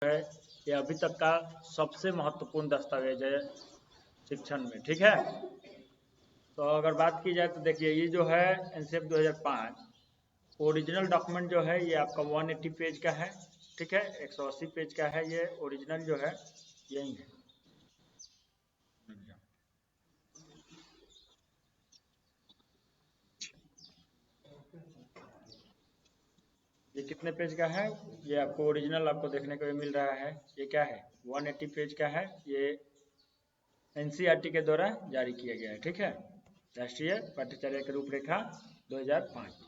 है ये अभी तक का सबसे महत्वपूर्ण दस्तावेज है शिक्षण में। ठीक है, तो अगर बात की जाए तो देखिए ये जो है एनसीएफ 2005 ओरिजिनल डॉक्यूमेंट जो है ये आपका 180 पेज का है। ठीक है, 180 पेज का है, ये ओरिजिनल जो है यही है। ये कितने पेज का है, ये आपको ओरिजिनल आपको देखने को मिल रहा है। ये क्या है, 180 पेज का है। ये एनसीईआरटी के द्वारा जारी किया गया है। ठीक है, राष्ट्रीय पाठ्यचर्या की रूपरेखा 2005।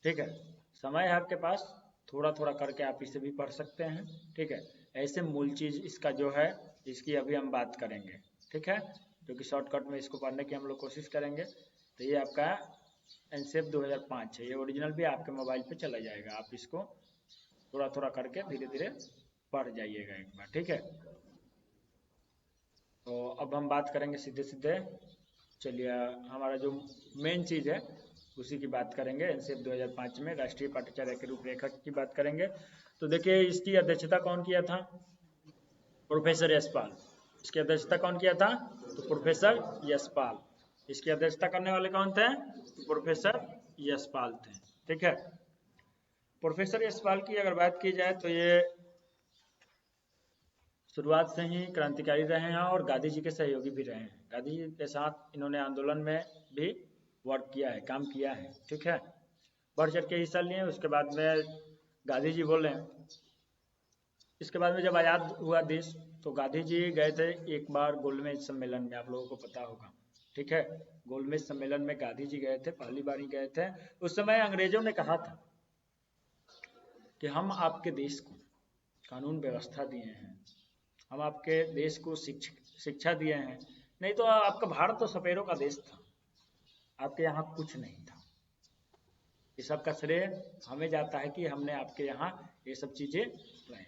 ठीक है, समय है आपके पास, थोड़ा थोड़ा करके आप इसे भी पढ़ सकते हैं। ठीक है, ऐसे मूल चीज इसका जो है इसकी अभी हम बात करेंगे। ठीक है, जो कि शॉर्टकट में इसको पढ़ने की हम लोग कोशिश करेंगे। तो ये आपका एनसीएफ 2005 है, ये ओरिजिनल भी आपके मोबाइल पे चला जाएगा। आप इसको थोड़ा थोड़ा करके धीरे धीरे पढ़ जाइएगा एक बार। ठीक है, तो अब हम बात करेंगे सीधे सीधे। चलिए, हमारा जो मेन चीज़ है उसी की बात करेंगे। एनसीएफ 2005 में राष्ट्रीय पाठ्यचर्या की रूपरेखा की बात करेंगे। तो देखिए इसकी अध्यक्षता कौन किया था, प्रोफेसर यशपाल। इसकी अध्यक्षता कौन किया था, तो प्रोफेसर यशपाल। इसकी अध्यक्षता करने वाले कौन थे, तो प्रोफेसर यशपाल थे। ठीक है, प्रोफेसर यशपाल की अगर बात की जाए तो ये शुरुआत से ही क्रांतिकारी रहे हैं और गांधी जी के सहयोगी भी रहे हैं। गांधी जी के साथ इन्होंने आंदोलन में भी वर्क किया है, काम किया है। ठीक है, बढ़ चढ़ के हिस्सा लिए। उसके बाद में गांधी जी बोले, इसके बाद में जब आज़ाद हुआ देश तो गांधी जी गए थे एक बार गोलमेज सम्मेलन में, आप लोगों को पता होगा। ठीक है, गोलमेज सम्मेलन में गांधी जी गए थे, पहली बार ही गए थे। उस समय अंग्रेजों ने कहा था कि हम आपके देश को कानून व्यवस्था दिए हैं, हम आपके देश को शिक्षा दिए हैं, नहीं तो आपका भारत तो सपेरों का देश था, आपके यहाँ कुछ नहीं था। ये सब का श्रेय हमें जाता है कि हमने आपके यहाँ ये सब चीजें लाई।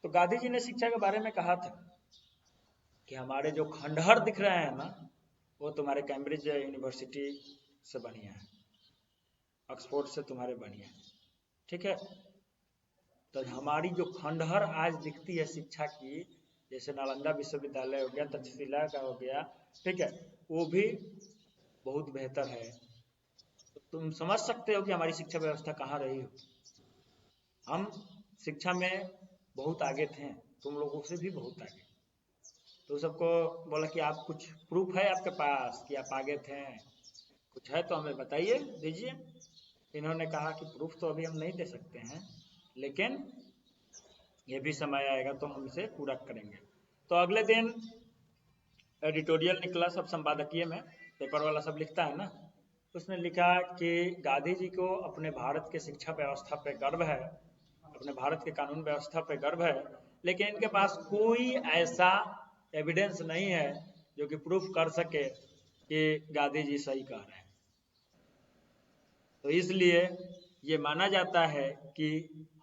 तो गांधी जी ने शिक्षा के बारे में कहा था कि हमारे जो खंडहर दिख रहे हैं ना, वो तुम्हारे कैम्ब्रिज यूनिवर्सिटी से बढ़िया है, ऑक्सफोर्ड से तुम्हारे बढ़िया है। ठीक है, तो हमारी जो खंडहर आज दिखती है शिक्षा की, जैसे नालंदा विश्वविद्यालय हो गया, तक्षशिला का हो गया, ठीक है, वो भी बहुत बेहतर है। तो तुम समझ सकते हो कि हमारी शिक्षा व्यवस्था कहाँ रही हो। हम शिक्षा में बहुत आगे थे, तुम लोगों से भी बहुत आगे। तो सबको बोला कि आप कुछ प्रूफ है आपके पास कि आप आगे थे, कुछ है तो हमें बताइए, दीजिए। इन्होंने कहा कि प्रूफ तो अभी हम नहीं दे सकते हैं, लेकिन ये भी समय आएगा तो हम इसे पूरा करेंगे। तो अगले दिन एडिटोरियल निकला, सब संपादकीय में, पेपर वाला सब लिखता है ना, उसने लिखा कि गांधी जी को अपने भारत के शिक्षा व्यवस्था पे गर्व है, अपने भारत के कानून व्यवस्था पे गर्व है, लेकिन इनके पास कोई ऐसा एविडेंस नहीं है जो कि प्रूफ कर सके कि गांधी जी सही कह रहे हैं। तो इसलिए ये माना जाता है कि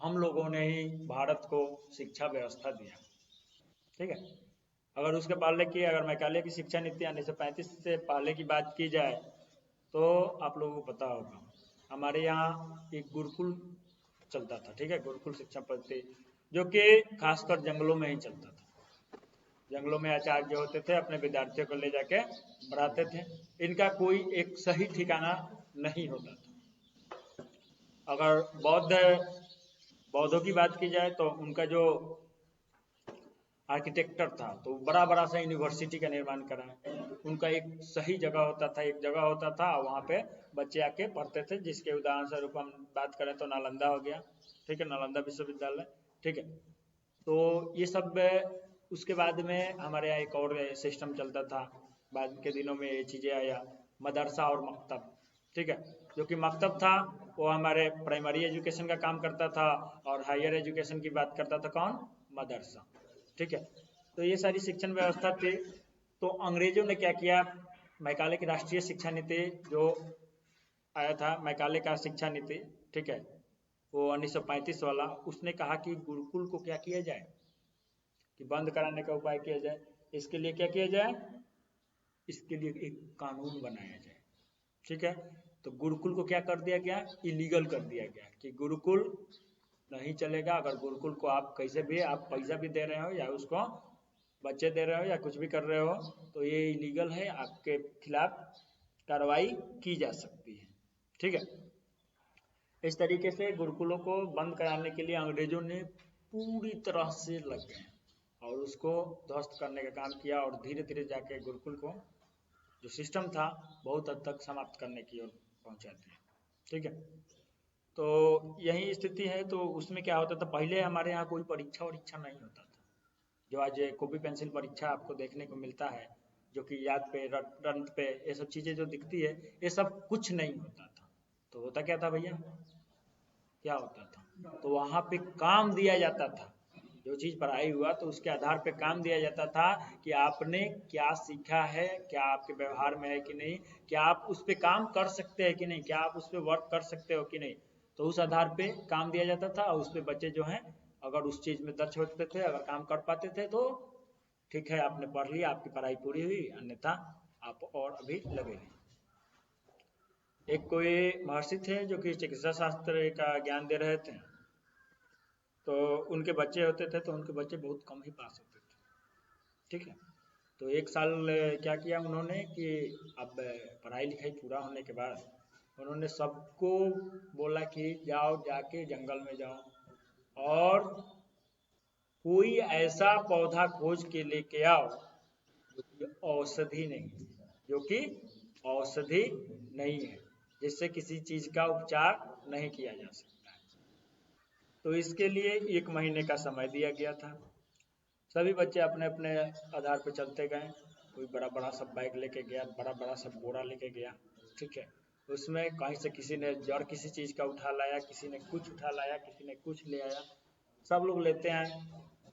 हम लोगों ने ही भारत को शिक्षा व्यवस्था दिया। ठीक है, अगर उसके पहले की, अगर मैकाले की शिक्षा नीति 1935 से पहले की बात की जाए तो आप लोगों को पता होगा हमारे यहाँ एक गुरुकुल चलता था। ठीक है, गुरुकुल शिक्षा पद्धति, जो कि खासकर जंगलों में ही चलता था। जंगलों में आचार्य जो होते थे अपने विद्यार्थियों को ले जाके पढ़ाते थे। इनका कोई एक सही ठिकाना नहीं होता था। अगर बौद्धों की बात की जाए तो उनका जो आर्किटेक्टर था तो बड़ा बड़ा सा यूनिवर्सिटी का निर्माण करा है। उनका एक सही जगह होता था, एक जगह होता था, वहाँ पे बच्चे आके पढ़ते थे। जिसके उदाहरण स्वरूप हम बात करें तो नालंदा हो गया। ठीक है, नालंदा विश्वविद्यालय। ठीक है, तो ये सब उसके बाद में हमारे यहाँ एक और सिस्टम चलता था, बाद के दिनों में ये चीज़ें आया, मदरसा और मकतब। ठीक है, जो कि मकतब था वो हमारे प्राइमरी एजुकेशन का काम करता था और हायर एजुकेशन की बात करता था कौन, मदरसा। ठीक है, तो ये सारी शिक्षण व्यवस्था थी। तो अंग्रेजों ने क्या किया, मैकाले की राष्ट्रीय शिक्षा नीति जो आया था, मैकाले का शिक्षा नीति, ठीक है, वो 1935 वाला, उसने कहा कि गुरुकुल को क्या किया जाए, कि बंद कराने का उपाय किया जाए। इसके लिए क्या किया जाए, इसके लिए एक कानून बनाया जाए। ठीक है, तो गुरुकुल को क्या कर दिया गया, इलीगल कर दिया गया कि गुरुकुल नहीं चलेगा। अगर गुरुकुल को आप कैसे भी आप पैसा भी दे रहे हो या उसको बच्चे दे रहे हो या कुछ भी कर रहे हो तो ये इलीगल है, आपके खिलाफ कार्रवाई की जा सकती है। ठीक है, इस तरीके से गुरुकुलों को बंद कराने के लिए अंग्रेजों ने पूरी तरह से लग गए और उसको ध्वस्त करने का काम किया और धीरे धीरे जाके गुरुकुल को जो सिस्टम था बहुत हद तक समाप्त करने की ओर पहुंचा दिया। ठीक है, तो यही स्थिति है। तो उसमें क्या होता था, पहले हमारे यहाँ कोई परीक्षा वरीक्षा नहीं होता था, जो आज कॉपी पेंसिल परीक्षा आपको देखने को मिलता है, जो कि याद पे रंत पे ये सब चीज़ें जो दिखती है, ये सब कुछ नहीं होता था। तो होता क्या था भैया, क्या होता था, तो वहाँ पे काम दिया जाता था। जो चीज़ पढ़ाई हुआ तो उसके आधार पे काम दिया जाता था कि आपने क्या सीखा है, क्या आपके व्यवहार में है कि नहीं, क्या आप उस पर काम कर सकते हैं कि नहीं, क्या आप उस पर वर्क कर सकते हो कि नहीं। तो उस आधार पे काम दिया जाता था और उस पर बच्चे जो हैं अगर उस चीज़ में दक्ष होते थे, अगर काम कर पाते थे तो ठीक है, आपने पढ़ लिया, आपकी पढ़ाई पूरी हुई, अन्यथा आप और अभी लगे नहीं। एक कोई महर्षि थे जो कि चिकित्सा शास्त्र का ज्ञान दे रहे थे, तो उनके बच्चे होते थे तो उनके बच्चे बहुत कम ही पास होते थे। ठीक है, तो एक साल क्या किया उन्होंने कि अब पढ़ाई लिखाई पूरा होने के बाद उन्होंने सबको बोला कि जाओ जाके जंगल में जाओ और कोई ऐसा पौधा खोज के लेके आओ जो कि औषधि नहीं है, जो कि औषधि नहीं है, जिससे किसी चीज का उपचार नहीं किया जा सकता है। तो इसके लिए 1 महीने का समय दिया गया था। सभी बच्चे अपने अपने आधार पर चलते गए, कोई बड़ा बड़ा सब बैग लेके गया, बड़ा बड़ा सब बोरा लेके गया। ठीक है, उसमें कहीं से किसी ने जड़ किसी चीज़ का उठा लाया, किसी ने कुछ उठा लाया, किसी ने कुछ ले आया, सब लोग लेते आए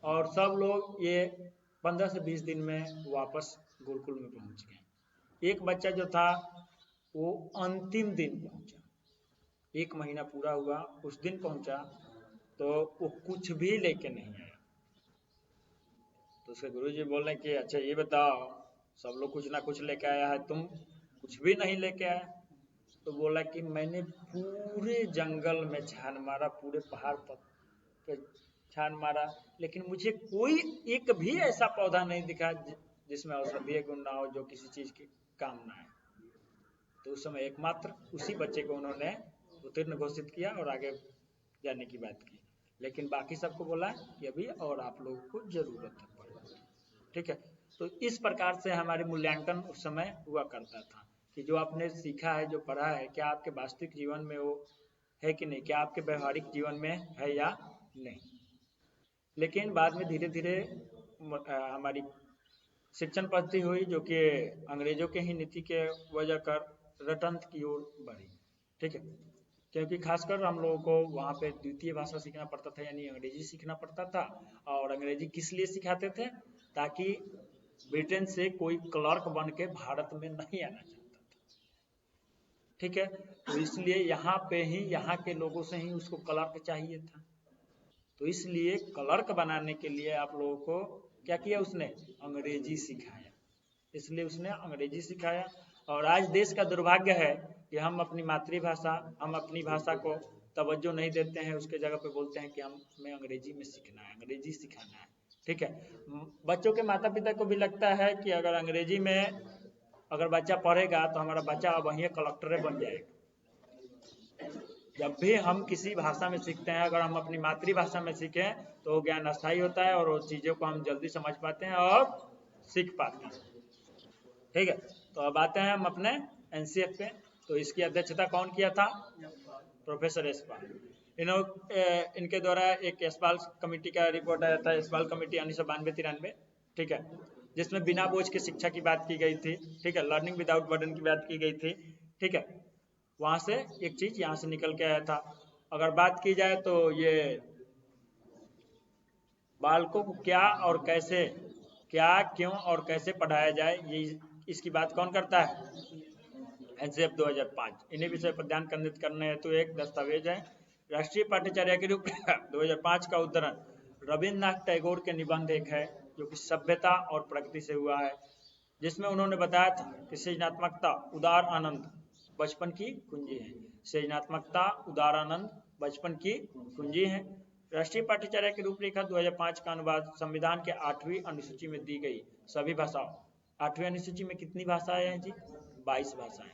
और सब लोग ये 15 से 20 दिन में वापस गुरुकुल में पहुंच गए। एक बच्चा जो था वो अंतिम दिन पहुंचा, 1 महीना पूरा हुआ उस दिन पहुंचा, तो वो कुछ भी लेके नहीं आया। तो उसके गुरुजी बोल रहे कि अच्छा ये बताओ, सब लोग कुछ ना कुछ लेके आया है, तुम कुछ भी नहीं लेके आया। तो बोला कि मैंने पूरे जंगल में छान मारा, पूरे पहाड़ पर पे छान मारा, लेकिन मुझे कोई एक भी ऐसा पौधा नहीं दिखा जिसमें औषधीय गुण ना हो, जो किसी चीज के काम ना आए। तो उस समय एकमात्र उसी बच्चे को उन्होंने उत्तीर्ण घोषित किया और आगे जाने की बात की, लेकिन बाकी सबको बोला कि अभी और आप लोगों को जरूरत है पढ़ने। ठीक है, तो इस प्रकार से हमारे मूल्यांकन उस समय हुआ करता था कि जो आपने सीखा है, जो पढ़ा है, क्या आपके वास्तविक जीवन में वो है कि नहीं, क्या आपके व्यवहारिक जीवन में है या नहीं। लेकिन बाद में धीरे धीरे हमारी शिक्षण पद्धति हुई जो कि अंग्रेजों के ही नीति के वजह कर रटंत की ओर बढ़ी। ठीक है, क्योंकि खासकर हम लोगों को वहाँ पे द्वितीय भाषा सीखना पड़ता था, यानी अंग्रेजी सीखना पड़ता था। और अंग्रेजी किस लिए सिखाते थे, ताकि ब्रिटेन से कोई क्लर्क बन के भारत में नहीं आना चाहता था। ठीक है, तो इसलिए यहाँ पे ही यहाँ के लोगों से ही उसको क्लर्क चाहिए था। तो इसलिए क्लर्क बनाने के लिए आप लोगों को क्या किया, उसने अंग्रेजी सिखाया। इसलिए उसने अंग्रेजी सिखाया। और आज देश का दुर्भाग्य है कि हम अपनी मातृभाषा, हम अपनी भाषा को तवज्जो नहीं देते हैं, उसके जगह पे बोलते हैं कि हमें अंग्रेजी में सीखना है, अंग्रेजी सिखाना है। ठीक है, बच्चों के माता पिता को भी लगता है कि अगर अंग्रेजी में अगर बच्चा पढ़ेगा तो हमारा बच्चा अब वहीं कलेक्टर बन जाएगा। जब भी हम किसी भाषा में सीखते हैं, अगर हम अपनी मातृभाषा में सीखें तो वो ज्ञान अस्थायी होता है और उस चीज़ों को हम जल्दी समझ पाते हैं और सीख पाते हैं। ठीक है, तो अब आते हैं हम अपने एनसीएफ पे। तो इसकी अध्यक्षता कौन किया था, प्रोफेसर यशपाल। इनके द्वारा एक यशपाल कमेटी का रिपोर्ट आया था, यशपाल कमेटी 1992-93। ठीक है, जिसमें बिना बोझ के शिक्षा की बात की गई थी। ठीक है, लर्निंग विदाउट बर्डन की बात की गई थी। ठीक है, वहाँ से एक चीज यहाँ से निकल के आया था। अगर बात की जाए तो ये बालकों को क्या और कैसे, क्या क्यों और कैसे पढ़ाया जाए, ये इसकी बात कौन करता है, एनसीएफ 2005। इन्हीं विषय पर ध्यान केंद्रित करने हेतु एक दस्तावेज है, राष्ट्रीय पाठ्यचर्या के रूप 2005 का उद्धरण रविन्द्रनाथ टैगोर के निबंध एक है जो कि सभ्यता और प्रगति से हुआ है, जिसमें उन्होंने बताया था कि सृजनात्मकता उदार आनंद बचपन की कुंजी है। सृजनात्मकता उदार आनंद बचपन की कुंजी है। राष्ट्रीय पाठ्यचर्या की रूपरेखा 2005 का अनुवाद संविधान के 8वीं अनुसूची में दी गई सभी भाषाओं। 8वीं अनुसूची में कितनी भाषाएं हैं जी? 22 भाषाएं।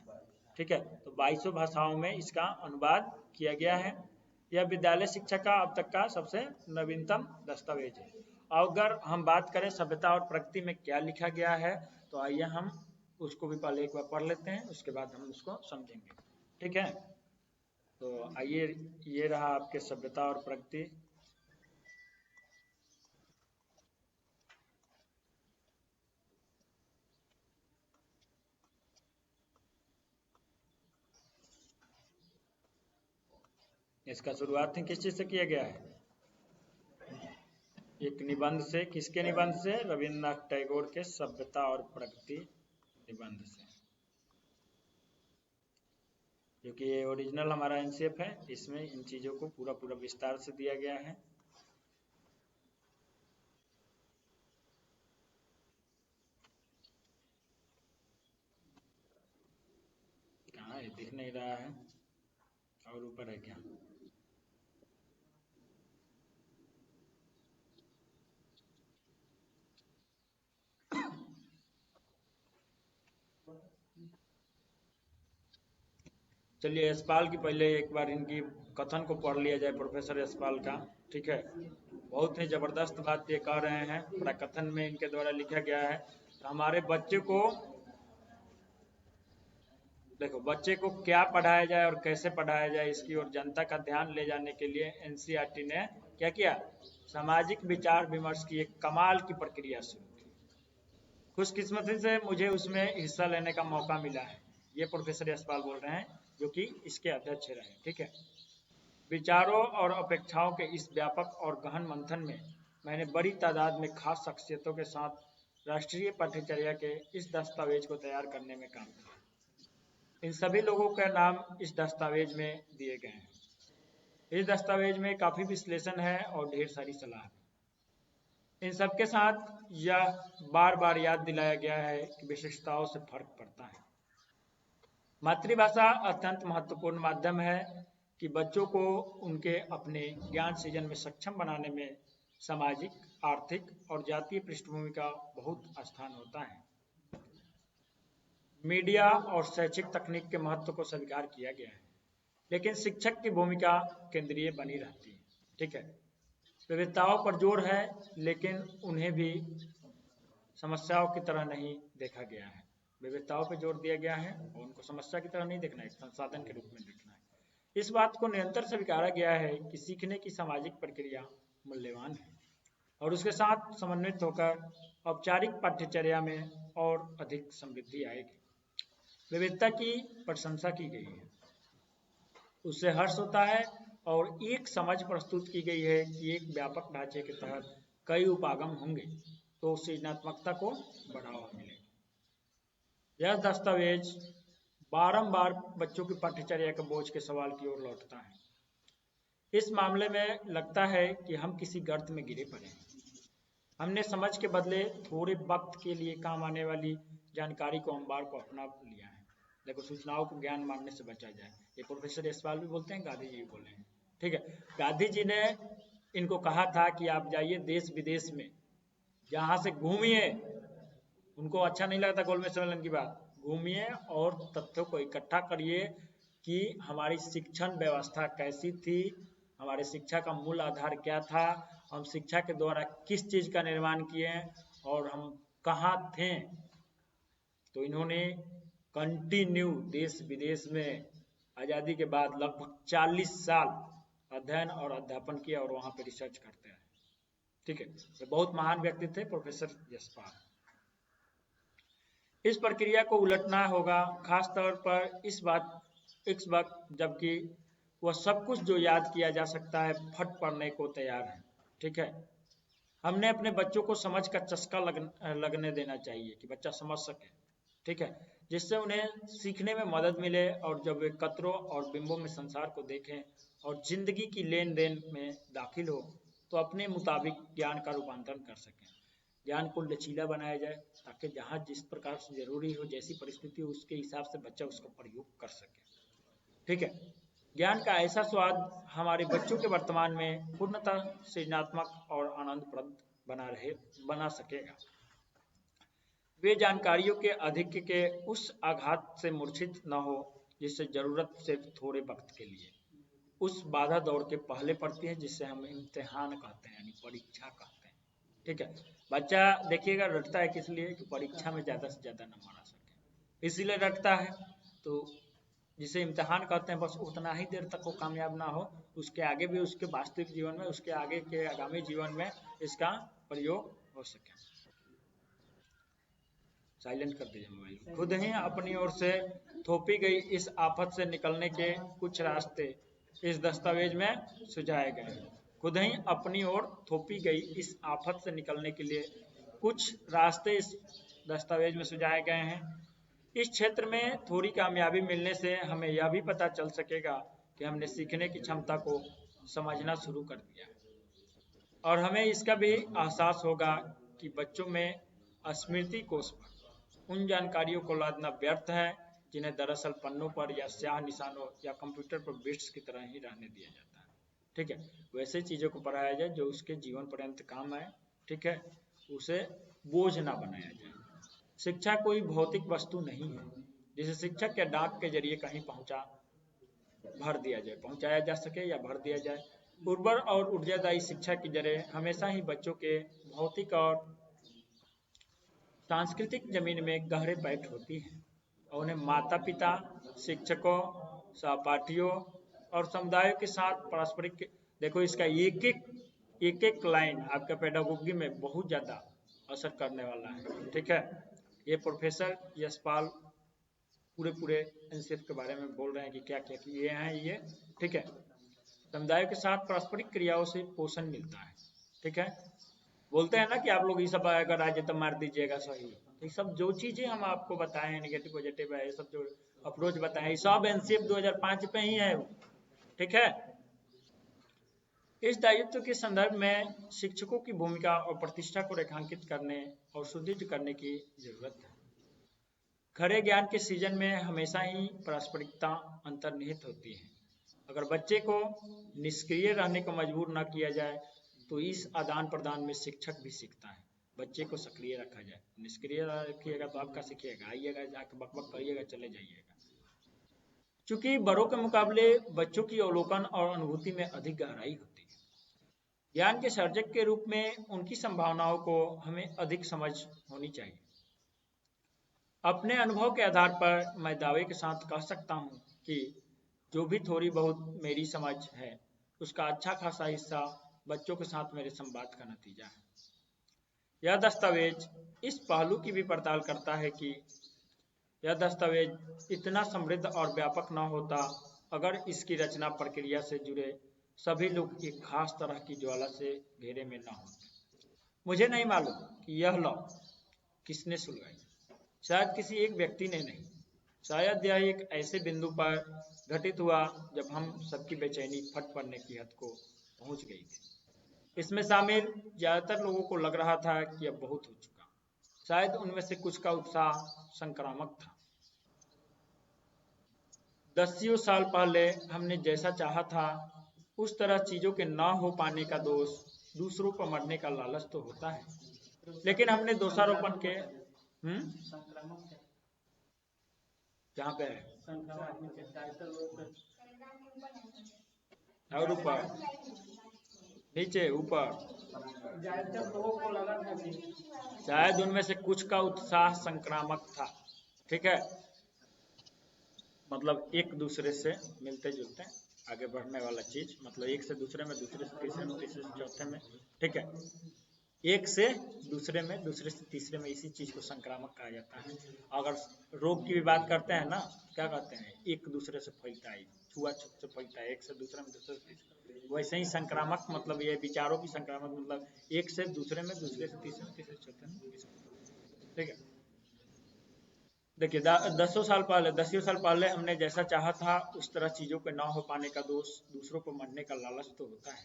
ठीक है, तो 22 भाषाओं में इसका अनुवाद किया गया है। यह विद्यालय शिक्षा का अब तक का सबसे नवीनतम दस्तावेज है। अगर हम बात करें सभ्यता और प्रगति में क्या लिखा गया है, तो आइए हम उसको भी पहले एक बार पढ़ लेते हैं, उसके बाद हम उसको समझेंगे। ठीक है, तो आइए, ये रहा आपके सभ्यता और प्रगति। इसका शुरुआत किस चीज से किया गया है? एक निबंध से। किसके निबंध से? रविन्द्रनाथ टैगोर के सभ्यता और प्रगति निबंध से, जो कि ये ओरिजिनल हमारा एनसीएफ है। इसमें इन चीजों को पूरा पूरा विस्तार से दिया गया है। कहाँ है? दिख नहीं रहा है, और ऊपर है क्या? चलिए, यशपाल की पहले एक बार इनकी कथन को पढ़ लिया जाए, प्रोफेसर यशपाल का। ठीक है, बहुत ही जबरदस्त बात ये कह रहे हैं, पूरा कथन में इनके द्वारा लिखा गया है। तो हमारे बच्चे को देखो, बच्चे को क्या पढ़ाया जाए और कैसे पढ़ाया जाए, इसकी ओर जनता का ध्यान ले जाने के लिए एनसीईआरटी ने क्या किया? सामाजिक विचार विमर्श की एक कमाल की प्रक्रिया शुरू की। खुशकिस्मती से मुझे उसमें हिस्सा लेने का मौका मिला है। ये प्रोफेसर यशपाल बोल रहे हैं, जो कि इसके अध्यक्ष रहे। ठीक है, विचारों और अपेक्षाओं के इस व्यापक और गहन मंथन में मैंने बड़ी तादाद में खास शख्सियतों के साथ राष्ट्रीय पाठ्यचर्या के इस दस्तावेज को तैयार करने में काम किया। इन सभी लोगों का नाम इस दस्तावेज में दिए गए हैं। इस दस्तावेज में काफ़ी विश्लेषण है और ढेर सारी सलाह है। इन सबके साथ यह बार बार याद दिलाया गया है कि विशेषताओं से फर्क पड़ता है। मातृभाषा अत्यंत महत्वपूर्ण माध्यम है कि बच्चों को उनके अपने ज्ञान सृजन में सक्षम बनाने में सामाजिक, आर्थिक और जातीय पृष्ठभूमि का बहुत स्थान होता है। मीडिया और शैक्षिक तकनीक के महत्व को स्वीकार किया गया है, लेकिन शिक्षक की भूमिका केंद्रीय बनी रहती है। ठीक है, विविधताओं पर जोर है, लेकिन उन्हें भी समस्याओं की तरह नहीं देखा गया है। विविधताओं पर जोर दिया गया है और उनको समस्या की तरह नहीं देखना है, संसाधन के रूप में देखना है। इस बात को निरंतर स्वीकारा गया है कि सीखने की सामाजिक प्रक्रिया मूल्यवान है और उसके साथ समन्वित होकर औपचारिक पाठ्यचर्या में और अधिक समृद्धि आएगी। विविधता की प्रशंसा की गई है, उससे हर्ष होता है और एक समझ प्रस्तुत की गई है कि एक व्यापक ढांचे के तहत कई उपागम होंगे तो सृजनात्मकता को बढ़ावा मिलेगा। यह दस्तावेज बारंबार बच्चों की पाठ्यचर्या के बोझ के सवाल की ओर लौटता है। इस मामले में लगता है कि हम किसी गर्त में गिरे पड़े हैं। हमने समझ के बदले थोड़े वक्त के लिए काम आने वाली जानकारी को अंबार को अपना लिया है। देखो, सूचनाओं को ज्ञान मानने से बचा जाए, ये प्रोफेसर यशपाल भी बोलते हैं, गांधी जी भी बोले हैं। ठीक है, गांधी जी ने इनको कहा था कि आप जाइए देश विदेश में, जहाँ से घूमिए। उनको अच्छा नहीं लगता गोलमेज सम्मेलन की बात, घूमिए और तथ्यों को इकट्ठा करिए कि हमारी शिक्षण व्यवस्था कैसी थी, हमारे शिक्षा का मूल आधार क्या था, हम शिक्षा के द्वारा किस चीज़ का निर्माण किए और हम कहाँ थे। तो इन्होंने कंटिन्यू देश विदेश में आज़ादी के बाद लगभग 40 साल अध्ययन और अध्यापन किया और वहाँ पे रिसर्च करते हैं। ठीक है, तो बहुत महान व्यक्ति थे प्रोफेसर यशपाल। इस प्रक्रिया को उलटना होगा, खास तौर पर इस वक्त जबकि वह सब कुछ जो याद किया जा सकता है फट पड़ने को तैयार है। ठीक है, हमने अपने बच्चों को समझ का चस्का लगने देना चाहिए कि बच्चा समझ सके। ठीक है, जिससे उन्हें सीखने में मदद मिले और जब वे कतरों और बिंबों में संसार को देखें और जिंदगी की लेन देन में दाखिल हो तो अपने मुताबिक ज्ञान का रूपांतरण कर सकें। ज्ञान को लचीला बनाया जाए ताकि जहाँ जिस प्रकार से जरूरी हो, जैसी परिस्थिति हो, उसके हिसाब से बच्चा उसका प्रयोग कर सके। ठीक है, ज्ञान का ऐसा स्वाद हमारे बच्चों के वर्तमान में पूर्णतः सृजनात्मक और आनंदप्रद बना सकेगा। वे जानकारियों के अधिक के उस आघात से मूर्छित न हो जिससे जरूरत सिर्फ थोड़े वक्त के लिए उस बाधा दौड़ के पहले पड़ती है, जिससे हम इम्तिहान कहते हैं, यानी परीक्षा कहते हैं। ठीक है, बच्चा देखिएगा रटता है किस लिए कि परीक्षा में ज़्यादा से ज़्यादा नंबर आ सके, इसीलिए रटता है। तो जिसे इम्तिहान कहते हैं, बस उतना ही देर तक वो कामयाब ना हो, उसके आगे भी उसके वास्तविक जीवन में, उसके आगे के आगामी जीवन में इसका प्रयोग हो सके। साइलेंट कर दीजिए मोबाइल। खुद ही अपनी ओर से थोपी गई इस आफत से निकलने के कुछ रास्ते इस दस्तावेज में सुझाए गए हैं। खुद ही अपनी ओर थोपी गई इस आफत से निकलने के लिए कुछ रास्ते इस दस्तावेज में सुझाए गए हैं। इस क्षेत्र में थोड़ी कामयाबी मिलने से हमें यह भी पता चल सकेगा कि हमने सीखने की क्षमता को समझना शुरू कर दिया है, और हमें इसका भी एहसास होगा कि बच्चों में स्मृति कोष पर उन जानकारियों को लादना व्यर्थ है जिन्हें दरअसल पन्नों पर या स्याह निशानों या कंप्यूटर पर बिट्स की तरह ही रहने दिया जाता है। ठीक है, वैसे चीज़ों को पढ़ाया जाए जो उसके जीवन पर्यंत काम आए। ठीक है, उसे बोझ ना बनाया जाए। शिक्षा कोई भौतिक वस्तु नहीं है जिसे शिक्षक या डाक के जरिए कहीं पहुंचाया जा सके या भर दिया जाए। उर्वर और ऊर्जादायी शिक्षा की जड़ें हमेशा ही बच्चों के भौतिक और सांस्कृतिक जमीन में गहरे बैठ होती है, और उन्हें माता पिता, शिक्षकों, सहपाठियों और समुदायों के साथ पारस्परिक, देखो इसका एक एक लाइन आपका पेडागोगी में बहुत ज़्यादा असर करने वाला है। ठीक है, ये प्रोफेसर यशपाल पूरे एनसीएफ के बारे में बोल रहे हैं कि क्या क्या किए हैं ये। ठीक है, समुदायों के साथ पारस्परिक क्रियाओं से पोषण मिलता है। ठीक है, बोलते हैं ना कि आप लोग ये सब अगर आ जाए तो मार दीजिएगा सही। ये सब जो चीज़ें हम आपको बताए हैं, नेगेटिव पॉजिटिव है, ये सब जो अप्रोच बताए हैं, सब एनसीएफ 2005 पे ही है। ठीक है, इस दायित्व के संदर्भ में शिक्षकों की भूमिका और प्रतिष्ठा को रेखांकित करने और सुदृढ़ करने की जरूरत है। खरे ज्ञान के सीजन में हमेशा ही पारस्परिकता अंतर्निहित होती है। अगर बच्चे को निष्क्रिय रहने को मजबूर न किया जाए तो इस आदान प्रदान में शिक्षक भी सीखता है। बच्चे को सक्रिय रखा जाए, निष्क्रिय रखिएगा तो आपका सीखिएगा, आइएगा जाके बकबक करिएगा, चले जाइएगा। चूंकि बड़ों के मुकाबले बच्चों की अवलोकन और अनुभूति में अधिक गहराई होती है, ज्ञान के सर्जक के रूप में उनकी संभावनाओं को हमें अधिक समझ होनी चाहिए। अपने अनुभव के आधार पर मैं दावे के साथ कह सकता हूँ कि जो भी थोड़ी बहुत मेरी समझ है उसका अच्छा खासा हिस्सा बच्चों के साथ मेरे संवाद का नतीजा है। यह दस्तावेज इस पहलू की भी पड़ताल करता है कि यह दस्तावेज इतना समृद्ध और व्यापक न होता अगर इसकी रचना प्रक्रिया से जुड़े सभी लोग एक खास तरह की ज्वाला से घेरे में न होते। मुझे नहीं मालूम कि यह लौ किसने सुलगाई, शायद किसी एक व्यक्ति ने नहीं, शायद यह एक ऐसे बिंदु पर घटित हुआ जब हम सबकी बेचैनी फट पड़ने की हद को पहुंच गई थी। इसमें शामिल ज्यादातर लोगों को लग रहा था कि अब बहुत हो चुका। शायद उनमें से कुछ का उत्साह संक्रामक था। दसियों साल पहले हमने जैसा चाहा था उस तरह चीजों के ना हो पाने का दोष दूसरों पर मरने का लालच तो होता है, लेकिन हमने दोषारोपण के जहाँ पे है और ऊपर नीचे ऊपर, शायद उनमें से कुछ का उत्साह संक्रामक था। ठीक है, मतलब एक दूसरे से मिलते जुलते आगे बढ़ने वाला चीज, मतलब एक से दूसरे में, दूसरे से तीसरे में, तीसरे से चौथे में। ठीक है, एक से दूसरे में, दूसरे से तीसरे में, इसी चीज को संक्रामक कहा जाता है। अगर रोग की भी बात करते हैं ना, क्या कहते हैं, एक दूसरे से फैलता है, छुआछूत से फैलता है, एक से दूसरे में, दूसरे से तीसरे। वैसे ही संक्रामक मतलब ये विचारों की संक्रामक मतलब एक से दूसरे में, दूसरे से तीसरे में, तीसरे से चौथे में। ठीक है, देखिए 10 साल पहले हमने जैसा चाहा था उस तरह चीजों के ना हो पाने का दोष दूसरों को मरने का लालच तो होता है,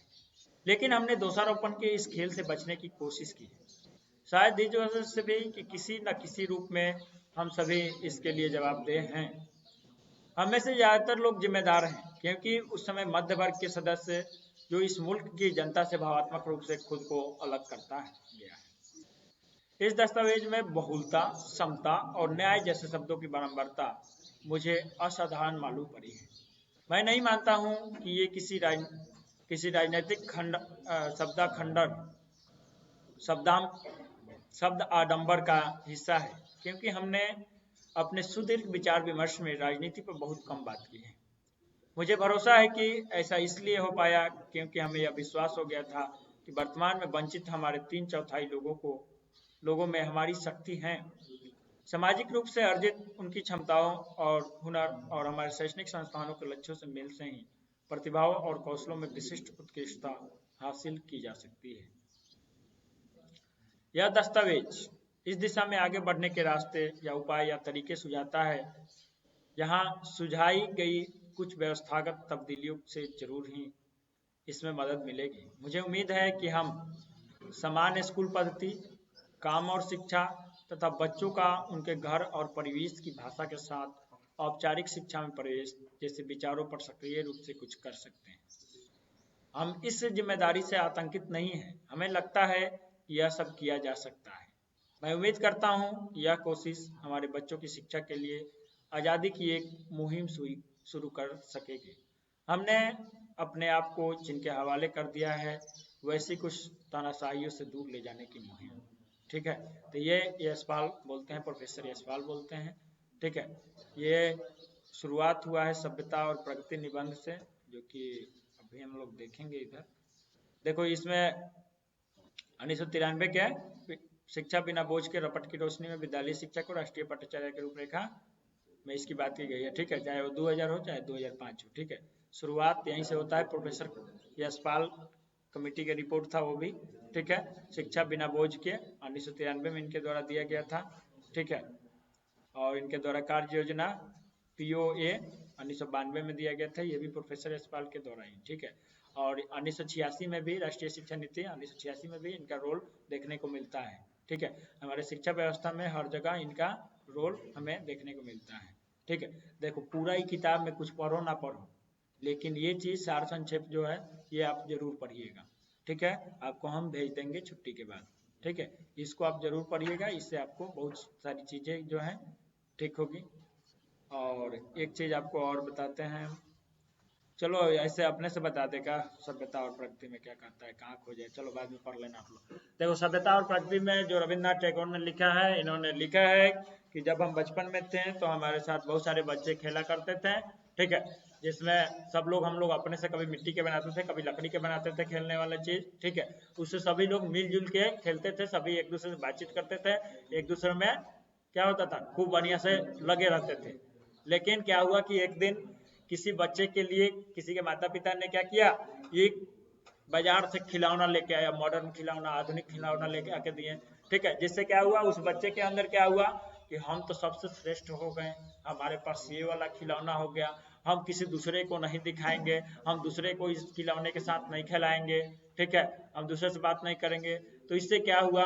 लेकिन हमने दोषारोपण के इस खेल से बचने की कोशिश की है। शायद इस वजह से भी कि किसी न किसी रूप में हम सभी इसके लिए जवाबदेह हैं। हम में से ज्यादातर लोग जिम्मेदार हैं, क्योंकि उस समय मध्य वर्ग के सदस्य जो इस मुल्क की जनता से भावनात्मक रूप से खुद को अलग करता है गया है। इस दस्तावेज में बहुलता, समता और न्याय जैसे शब्दों की बारंबारता मुझे असाधारण मालूम पड़ी है। मैं नहीं मानता हूं कि ये किसी राजनीतिक शब्द आडंबर का हिस्सा है, क्योंकि हमने अपने सुदीर्घ विचार विमर्श में राजनीति पर बहुत कम बात की है। मुझे भरोसा है कि ऐसा इसलिए हो पाया क्योंकि हमें यह विश्वास हो गया था कि वर्तमान में वंचित हमारे 3/4 लोगों में हमारी शक्ति है। सामाजिक रूप से अर्जित उनकी क्षमताओं और हुनर और हमारे शैक्षणिक संस्थानों के लक्ष्यों से मिल से ही प्रतिभाओं और कौशलों में विशिष्ट उत्कृष्टता हासिल की जा सकती है। यह दस्तावेज इस दिशा में आगे बढ़ने के रास्ते या उपाय या तरीके सुझाता है। यहाँ सुझाई गई कुछ व्यवस्थागत तब्दीलियों से जरूर ही इसमें मदद मिलेगी। मुझे उम्मीद है कि हम समान स्कूल पद्धति, काम और शिक्षा तथा बच्चों का उनके घर और परिवेश की भाषा के साथ औपचारिक शिक्षा में प्रवेश जैसे विचारों पर सक्रिय रूप से कुछ कर सकते हैं। हम इस जिम्मेदारी से आतंकित नहीं हैं। हमें लगता है कि यह सब किया जा सकता है। मैं उम्मीद करता हूं कि यह कोशिश हमारे बच्चों की शिक्षा के लिए आज़ादी की एक मुहिम शुरू कर सकेगी। हमने अपने आप को जिनके हवाले कर दिया है वैसी कुछ तानाशाहियों से दूर ले जाने की मुहिम। ठीक है, तो ये यशपाल बोलते हैं, प्रोफेसर यशपाल बोलते हैं। ठीक है, ये शुरुआत हुआ है सभ्यता और प्रगति निबंध से, जो कि अभी हम लोग देखेंगे। इधर देखो, इसमें 1993 के शिक्षा बिना बोझ के रपट की रोशनी में विद्यालय शिक्षा को राष्ट्रीय पट्टाचार्य की रूपरेखा में इसकी बात की गई है। ठीक है, चाहे वो 2000 हो चाहे 2005 हो। ठीक है, शुरुआत यहीं से होता है। प्रोफेसर यशपाल कमेटी का रिपोर्ट था वो भी। ठीक है, शिक्षा बिना बोझ के 1993 में इनके द्वारा दिया गया था। ठीक है, और इनके द्वारा कार्य योजना POA 1992 में दिया गया था, ये भी प्रोफेसर यशपाल के द्वारा ही। ठीक है, और 1986 में भी राष्ट्रीय शिक्षा नीति 1986 में भी इनका रोल देखने को मिलता है। ठीक है, हमारे शिक्षा व्यवस्था में हर जगह इनका रोल हमें देखने को मिलता है। ठीक है, देखो पूरा ही किताब में कुछ पढ़ो ना पढ़ो, लेकिन ये चीज़ सार संक्षेप जो है ये आप जरूर पढ़िएगा। ठीक है, आपको हम भेज देंगे छुट्टी के बाद। ठीक है, इसको आप जरूर पढ़िएगा, इससे आपको बहुत सारी चीज़ें जो हैं ठीक होगी। और एक चीज़ आपको और बताते हैं, चलो ऐसे अपने से बता देगा सभ्यता और प्रगति में क्या कहता है, कहाँ खोजे, चलो बाद में पढ़ लेना आप लोग। देखो, सभ्यता और प्रगति में जो रविन्द्रनाथ टैगोर ने लिखा है, इन्होंने लिखा है कि जब हम बचपन में थे तो हमारे साथ बहुत सारे बच्चे खेला करते थे। ठीक है, जिसमें सब लोग हम लोग अपने से कभी मिट्टी के बनाते थे, कभी लकड़ी के बनाते थे खेलने वाला चीज़। ठीक है, उससे सभी लोग मिलजुल के खेलते थे, सभी एक दूसरे से बातचीत करते थे, एक दूसरे में क्या होता था खूब बढ़िया से लगे रहते थे। लेकिन क्या हुआ कि एक दिन किसी बच्चे के लिए किसी के माता पिता ने क्या किया, एक बाजार से खिलौना लेके आया, मॉडर्न खिलौना, आधुनिक खिलौना लेके आके दिए। ठीक है, जिससे क्या हुआ, उस बच्चे के अंदर क्या हुआ कि हम तो सबसे श्रेष्ठ हो गए, हमारे पास ये वाला खिलौना हो गया, हम किसी दूसरे को नहीं दिखाएंगे, हम दूसरे को इस खिलौने के साथ नहीं खिलाएंगे। ठीक है, हम दूसरे से बात नहीं करेंगे। तो इससे क्या हुआ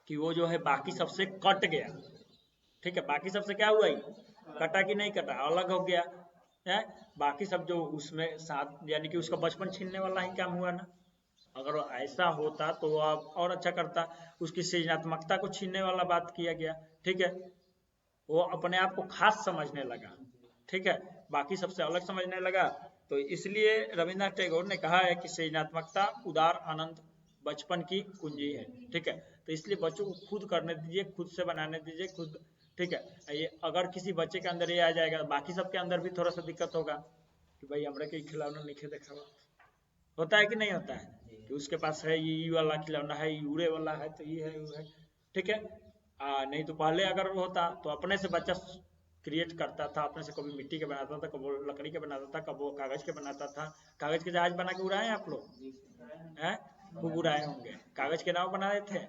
कि वो जो है बाकी सबसे कट गया। ठीक है, बाकी सबसे क्या हुआ, कटा कि नहीं कटा, अलग हो गया है। बाकी सब जो उसमें साथ, यानी कि उसका बचपन छीनने वाला ही काम हुआ ना। अगर ऐसा होता तो वो और अच्छा करता, उसकी सृजनात्मकता को छीनने वाला बात किया गया। ठीक है, वो अपने आप को खास समझने लगा। ठीक है, बाकी सबसे अलग समझने लगा। तो इसलिए रविन्द्रनाथ टैगोर ने कहा है कि सृजनात्मकता उदार आनंद बचपन की कुंजी है। ठीक है, तो इसलिए बच्चों को खुद करने दीजिए, खुद से बनाने दीजिए, खुद। ठीक है, ये अगर किसी बच्चे के अंदर ये आ जाएगा, बाकी सबके अंदर भी थोड़ा सा दिक्कत होगा कि भाई हमरा के खिलौना नहीं देखा होता है कि नहीं होता है, कि उसके पास है ये वाला खिलौना है, ये उड़े वाला है, तो ये है वो है। ठीक है, नहीं तो पहले अगर वो होता तो अपने से बच्चा क्रिएट करता था, अपने से कभी मिट्टी के बनाता था, कभी लकड़ी के बनाता था, कभी कागज के बनाता था। कागज के जहाज बना के उड़ाए आप लोग हैं, खूब उड़ाए होंगे। कागज के नाव बनाए थे।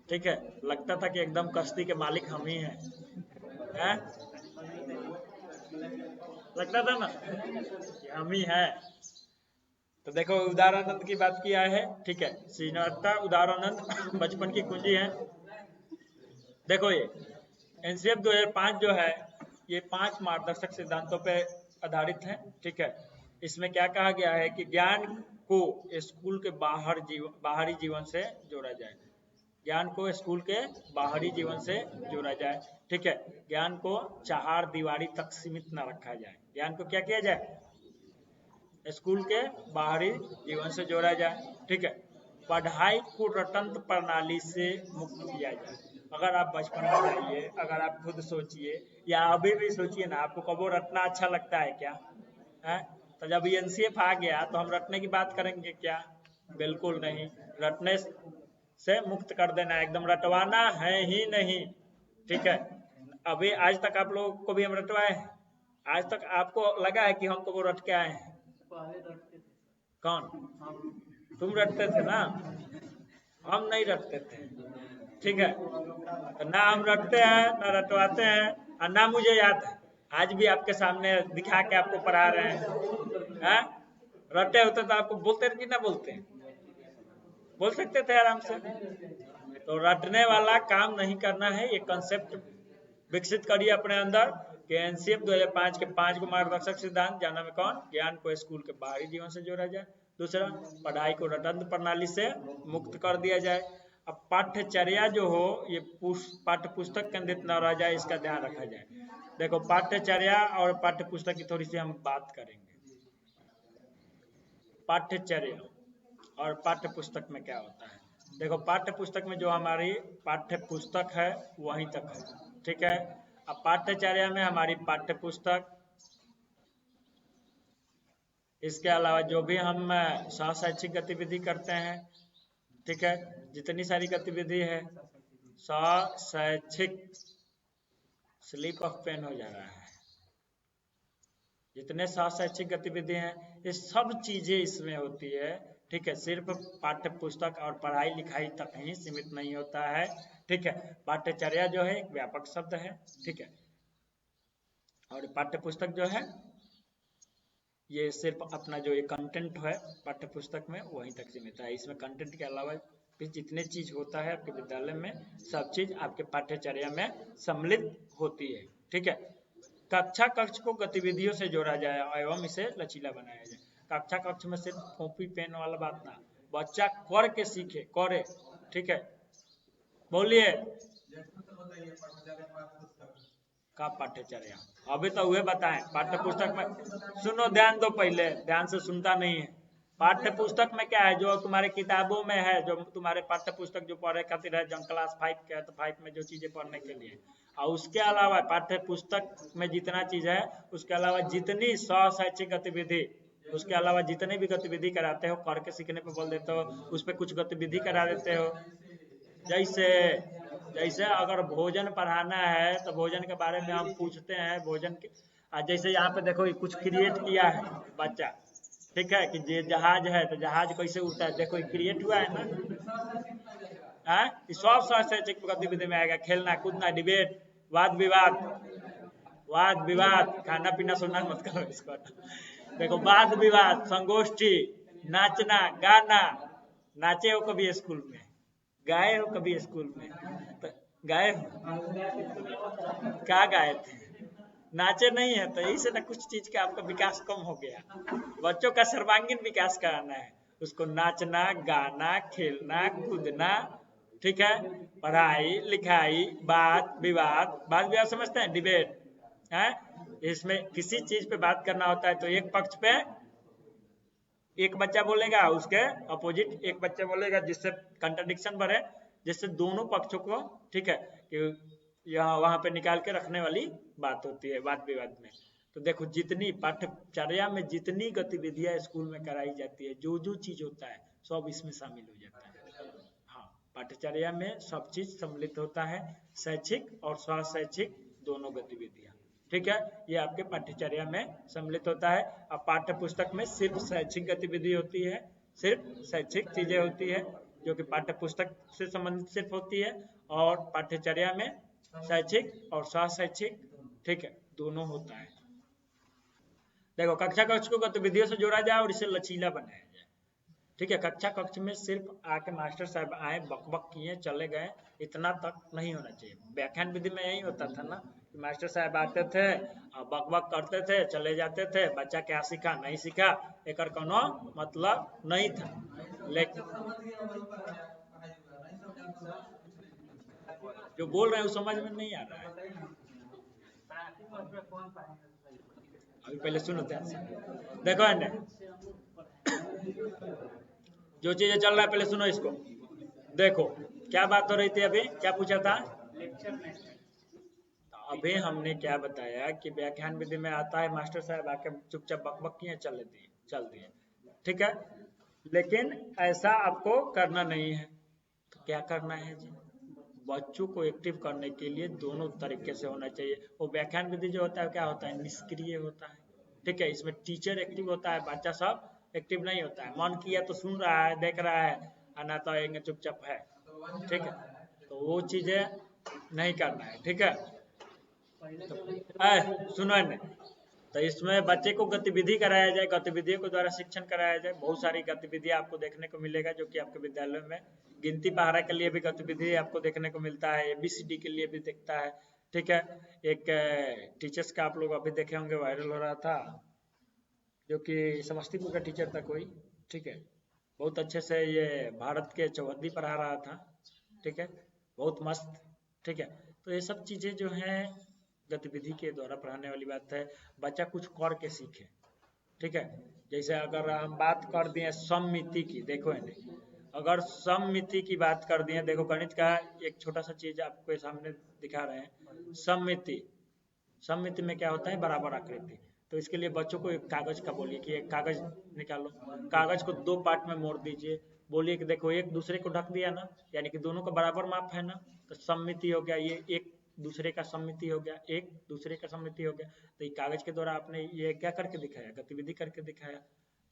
ठीक है, लगता था कि एकदम कश्ती के मालिक हम ही हैं, लगता था ना कि हम ही हैं। तो देखो, उदारानंद की बात किया है। ठीक है, सृजनात्मकता उदारानंद बचपन की कुंजी है। देखो, ये NCF 2005 जो है ये 5 मार्गदर्शक सिद्धांतों पे आधारित है। ठीक है, इसमें क्या कहा गया है कि ज्ञान को स्कूल के बाहरी जीवन से जोड़ा जाए। ज्ञान को स्कूल के बाहरी जीवन से जोड़ा जाए। ठीक है, ज्ञान को चार दीवारी तक सीमित न रखा जाए। ज्ञान को क्या किया जाए? स्कूल के बाहरी जीवन से जोड़ा जाए। ठीक है, पढ़ाई को रटंत प्रणाली से मुक्त किया जाए। अगर आप बचपन में जाइए, अगर आप खुद सोचिए या अभी भी सोचिए ना, आपको कबो रटना अच्छा लगता है क्या? है? तो जब एनसीएफ आ गया तो हम रटने की बात करेंगे क्या? बिल्कुल नहीं। रटने से मुक्त कर देना, एकदम रटवाना है ही नहीं। ठीक है, अभी आज तक आप लोगों को भी हम रटवाए हैं? आज तक आपको लगा है कि हमको वो रट के आए हैं? कौन? तुम रटते थे ना, हम नहीं रटते थे। ठीक है, तो ना हम रटते हैं ना रटवाते हैं, और ना मुझे याद है आज भी आपके सामने दिखा के आपको पढ़ा रहे हैं। रटे होते तो आपको बोलते कि ना बोलते? बोल सकते थे आराम से। तो रटने वाला काम नहीं करना है। ये कंसेप्ट विकसित करिए अपने अंदर कि एनसीएफ 2005 के 5 को मार्गदर्शक सिद्धांत जानने में कौन? ज्ञान को स्कूल के बाहरी जीवन से जोड़ा जाए। दूसरा, पढ़ाई को रटंत प्रणाली से मुक्त कर दिया जाए। अब पाठ्यचर्या जो हो ये पाठ्य पुस्तक केंद्रित न रह जाए, इसका ध्यान रखा जाए। देखो, पाठ्यचर्या और पाठ्य पुस्तक की थोड़ी सी हम बात करेंगे। पाठ्यचर्या और पाठ्य पुस्तक में क्या होता है? देखो, पाठ्य पुस्तक में जो हमारी पाठ्य पुस्तक है वहीं तक है। ठीक है, अब पाठ्यचर्या में हमारी पाठ्य पुस्तक, इसके अलावा जो भी हम शैक्षिक गतिविधि करते हैं, ठीक है, जितनी सारी गतिविधि है शैक्षिक, स्लिप ऑफ पेन हो जा रहा है, जितने शैक्षिक गतिविधि हैं ये सब चीजें इसमें होती है। ठीक है, सिर्फ पाठ्य पुस्तक और पढ़ाई लिखाई तक ही सीमित नहीं होता है। ठीक है, पाठ्यचर्या जो है एक व्यापक शब्द है। ठीक है, और पाठ्य पुस्तक जो है ये सिर्फ अपना जो ये कंटेंट है पाठ्य पुस्तक में वहीं तक सीमित है। इसमें कंटेंट के अलावा भी जितने चीज होता है आपके विद्यालय में, सब चीज आपके पाठ्यचर्या में सम्मिलित होती है। ठीक है, कक्षा कक्ष को गतिविधियों से जोड़ा जाए एवं इसे लचीला बनाया जाए। कक्षा कक्ष में सिर्फ कॉपी पेन वाला बात ना, बच्चा कर के सीखे, करे। ठीक है, बोलिए का पाठ्यचर्या? अभी तो वह बताएं पाठ्य पुस्तक में। सुनो, ध्यान दो, पहले ध्यान से सुनता नहीं है। पाठ्य पुस्तक में क्या है? जो तुम्हारे किताबों में है, जो तुम्हारे पाठ्य पुस्तक जो पढ़े खातिर है, जब क्लास 5 के है तो 5 में जो चीजें पढ़ने के लिए, और उसके अलावा पाठ्य पुस्तक में जितना चीज है, उसके अलावा जितनी शैक्षिक गतिविधि, उसके अलावा जितने भी गतिविधि कराते हो, करके सीखने पे बोल देते हो, उस पर कुछ गतिविधि करा देते हो। जैसे जैसे अगर भोजन पढ़ाना है तो भोजन के बारे में हम पूछते हैं, भोजन के जैसे यहाँ पे देखो कुछ क्रिएट किया है बच्चा। ठीक है, कि ये जहाज है तो जहाज कैसे उड़ता है, देखो क्रिएट हुआ है ना। सब शैक्षिक गतिविधि में आएगा। खेलना कूदना, डिबेट, वाद विवाद, खाना पीना सुनना मत करो इसको। देखो, वाद विवाद, संगोष्ठी, नाचना गाना। नाचे हो कभी स्कूल में? गाए हो कभी स्कूल में? तो गाए क्या गाए थे? नाचे नहीं है, तो यही से ना कुछ चीज का आपका विकास कम हो गया। बच्चों का सर्वांगीण विकास कराना है, उसको नाचना गाना, खेलना कूदना। ठीक है, पढ़ाई लिखाई, वाद विवाद समझते हैं? डिबेट है, इसमें किसी चीज पे बात करना होता है तो एक पक्ष पे एक बच्चा बोलेगा, उसके अपोजिट एक बच्चा बोलेगा, जिससे कंट्राडिक्शन बढ़े, जिससे दोनों पक्षों को, ठीक है, कि यहाँ वहां पे निकाल के रखने वाली बात होती है वाद विवाद में। तो देखो, जितनी पाठ्यचर्या में जितनी गतिविधियां स्कूल में कराई जाती है, जो जो चीज होता है सब इसमें शामिल हो जाता है। हाँ, पाठ्यचर्या में सब चीज सम्मिलित होता है, शैक्षिक और शैक्षिक दोनों गतिविधियां। ठीक है, ये आपके पाठ्यचर्या में सम्मिलित होता है। अब पाठ्य पुस्तक में सिर्फ शैक्षिक गतिविधि होती है, सिर्फ शैक्षिक चीजें होती है जो कि पाठ्य पुस्तक से संबंधित सिर्फ होती है, और पाठ्यचर्या में शैक्षिक और शैक्षिक, ठीक है, दोनों होता है। देखो, कक्षा कक्ष को गतिविधियों से जोड़ा जाए और इसे लचीला बनाया जाए। ठीक है। कक्षा कक्ष में सिर्फ आके मास्टर साहब आए, बकबक किए, चले गए, इतना तक नहीं होना चाहिए। व्याख्यान विधि में यही होता था ना कि मास्टर साहब आते थे, बकबक करते थे, चले जाते थे, बच्चा क्या सीखा नहीं सीखा एक कोनो मतलब नहीं था। लेकिन जो बोल रहे हैं वो समझ में नहीं आ रहा है। अभी पहले सुनो ध्यान से, देखो है जो चीजें चल रहा है, पहले सुनो इसको। देखो क्या बात हो रही थी अभी, क्या पूछा था? अभी हमने क्या बताया कि व्याख्यान विधि में आता है मास्टर साहब आके चुपचाप बकबक किए, चल दिए, ठीक है। लेकिन ऐसा आपको करना नहीं है। तो क्या करना है जी? बच्चों को एक्टिव करने के लिए दोनों तरीके से होना चाहिए। वो व्याख्यान विधि जो होता है क्या होता है, निष्क्रिय होता है, ठीक है। इसमें टीचर एक्टिव होता है, बच्चा सब एक्टिव नहीं होता है। मन किया तो सुन रहा है, देख रहा है, ना तो चुपचाप है, ठीक है। तो वो चीजें नहीं करना है, ठीक है। तो सुनो ने, तो इसमें बच्चे को गतिविधि कराया जाए, गतिविधियों के द्वारा शिक्षण कराया जाए। बहुत सारी गतिविधियां आपको देखने को मिलेगा जो कि आपके विद्यालय में, गिनती पहाड़ा के लिए भी गतिविधि आपको देखने को मिलता है, ABCD के लिए भी दिखता है, ठीक है। एक टीचर्स का आप लोग अभी देखे होंगे, वायरल हो रहा था, जो कि समस्तीपुर का टीचर था कोई, ठीक है। बहुत अच्छे से ये भारत के चौहद्दी पढ़ा रहा था, ठीक है, बहुत मस्त, ठीक है। तो ये सब चीज़ें जो हैं गतिविधि के द्वारा पढ़ाने वाली बात है, बच्चा कुछ कर के सीखे, ठीक है। जैसे अगर हम बात कर दिए सममिति की, देखो नहीं, अगर सममिति की बात कर दिए, देखो गणित का एक छोटा सा चीज आपके सामने दिखा रहे हैं, सममिति। सममिति में क्या होता है, बराबर आकृति। तो इसके लिए बच्चों को एक कागज का बोलिए कि एक कागज निकालो, कागज को 2 पार्ट में मोड़ दीजिए, बोलिए कि देखो एक दूसरे को ढक दिया ना, यानी कि दोनों का बराबर माप है ना, तो सममिति हो गया, ये एक दूसरे का सममिति हो गया, एक दूसरे का सममिति हो गया। तो ये कागज के द्वारा आपने ये क्या करके दिखाया, गतिविधि करके दिखाया।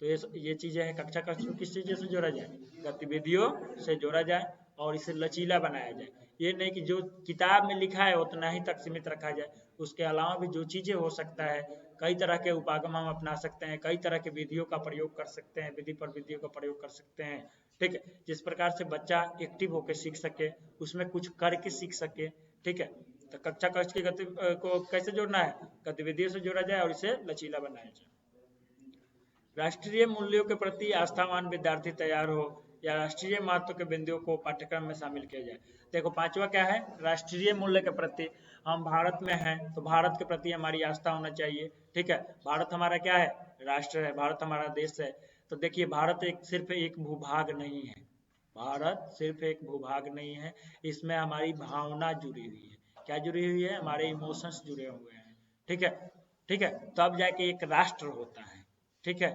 तो ये चीजें हैं, कक्षा कक्ष को किस चीज़ से जोड़ा जाए, गतिविधियों से जोड़ा जाए और इसे लचीला बनाया जाए। ये नहीं कि जो किताब में लिखा है उतना ही तक सीमित रखा जाए, उसके अलावा भी जो चीज़ें हो सकता है, कई तरह के उपागम हम अपना सकते हैं, कई तरह के विधियों का प्रयोग कर सकते हैं, विधि पर विधियों का प्रयोग कर सकते हैं, ठीक है। जिस प्रकार से बच्चा एक्टिव होकर सीख सके, उसमें कुछ करके सीख सके, ठीक है। तो कक्षा कक्ष की गति को कैसे जोड़ना है, गतिविधियों से जोड़ा जाए और इसे लचीला बनाया जाए। राष्ट्रीय मूल्यों के प्रति आस्थावान विद्यार्थी तैयार हो, या राष्ट्रीय महत्व के बिंदुओं को पाठ्यक्रम में शामिल किया जाए। देखो पांचवा क्या है, राष्ट्रीय मूल्य के प्रति, हम भारत में हैं तो भारत के प्रति हमारी आस्था होना चाहिए, ठीक है। भारत हमारा क्या है, राष्ट्र है, भारत हमारा देश है। तो देखिए भारत सिर्फ एक भूभाग नहीं है, भारत सिर्फ एक भूभाग नहीं है, इसमें हमारी भावना जुड़ी हुई है। क्या जुड़ी हुई है, हमारे इमोशंस जुड़े हुए हैं, ठीक है, ठीक है। तब जाके एक राष्ट्र होता है, ठीक है।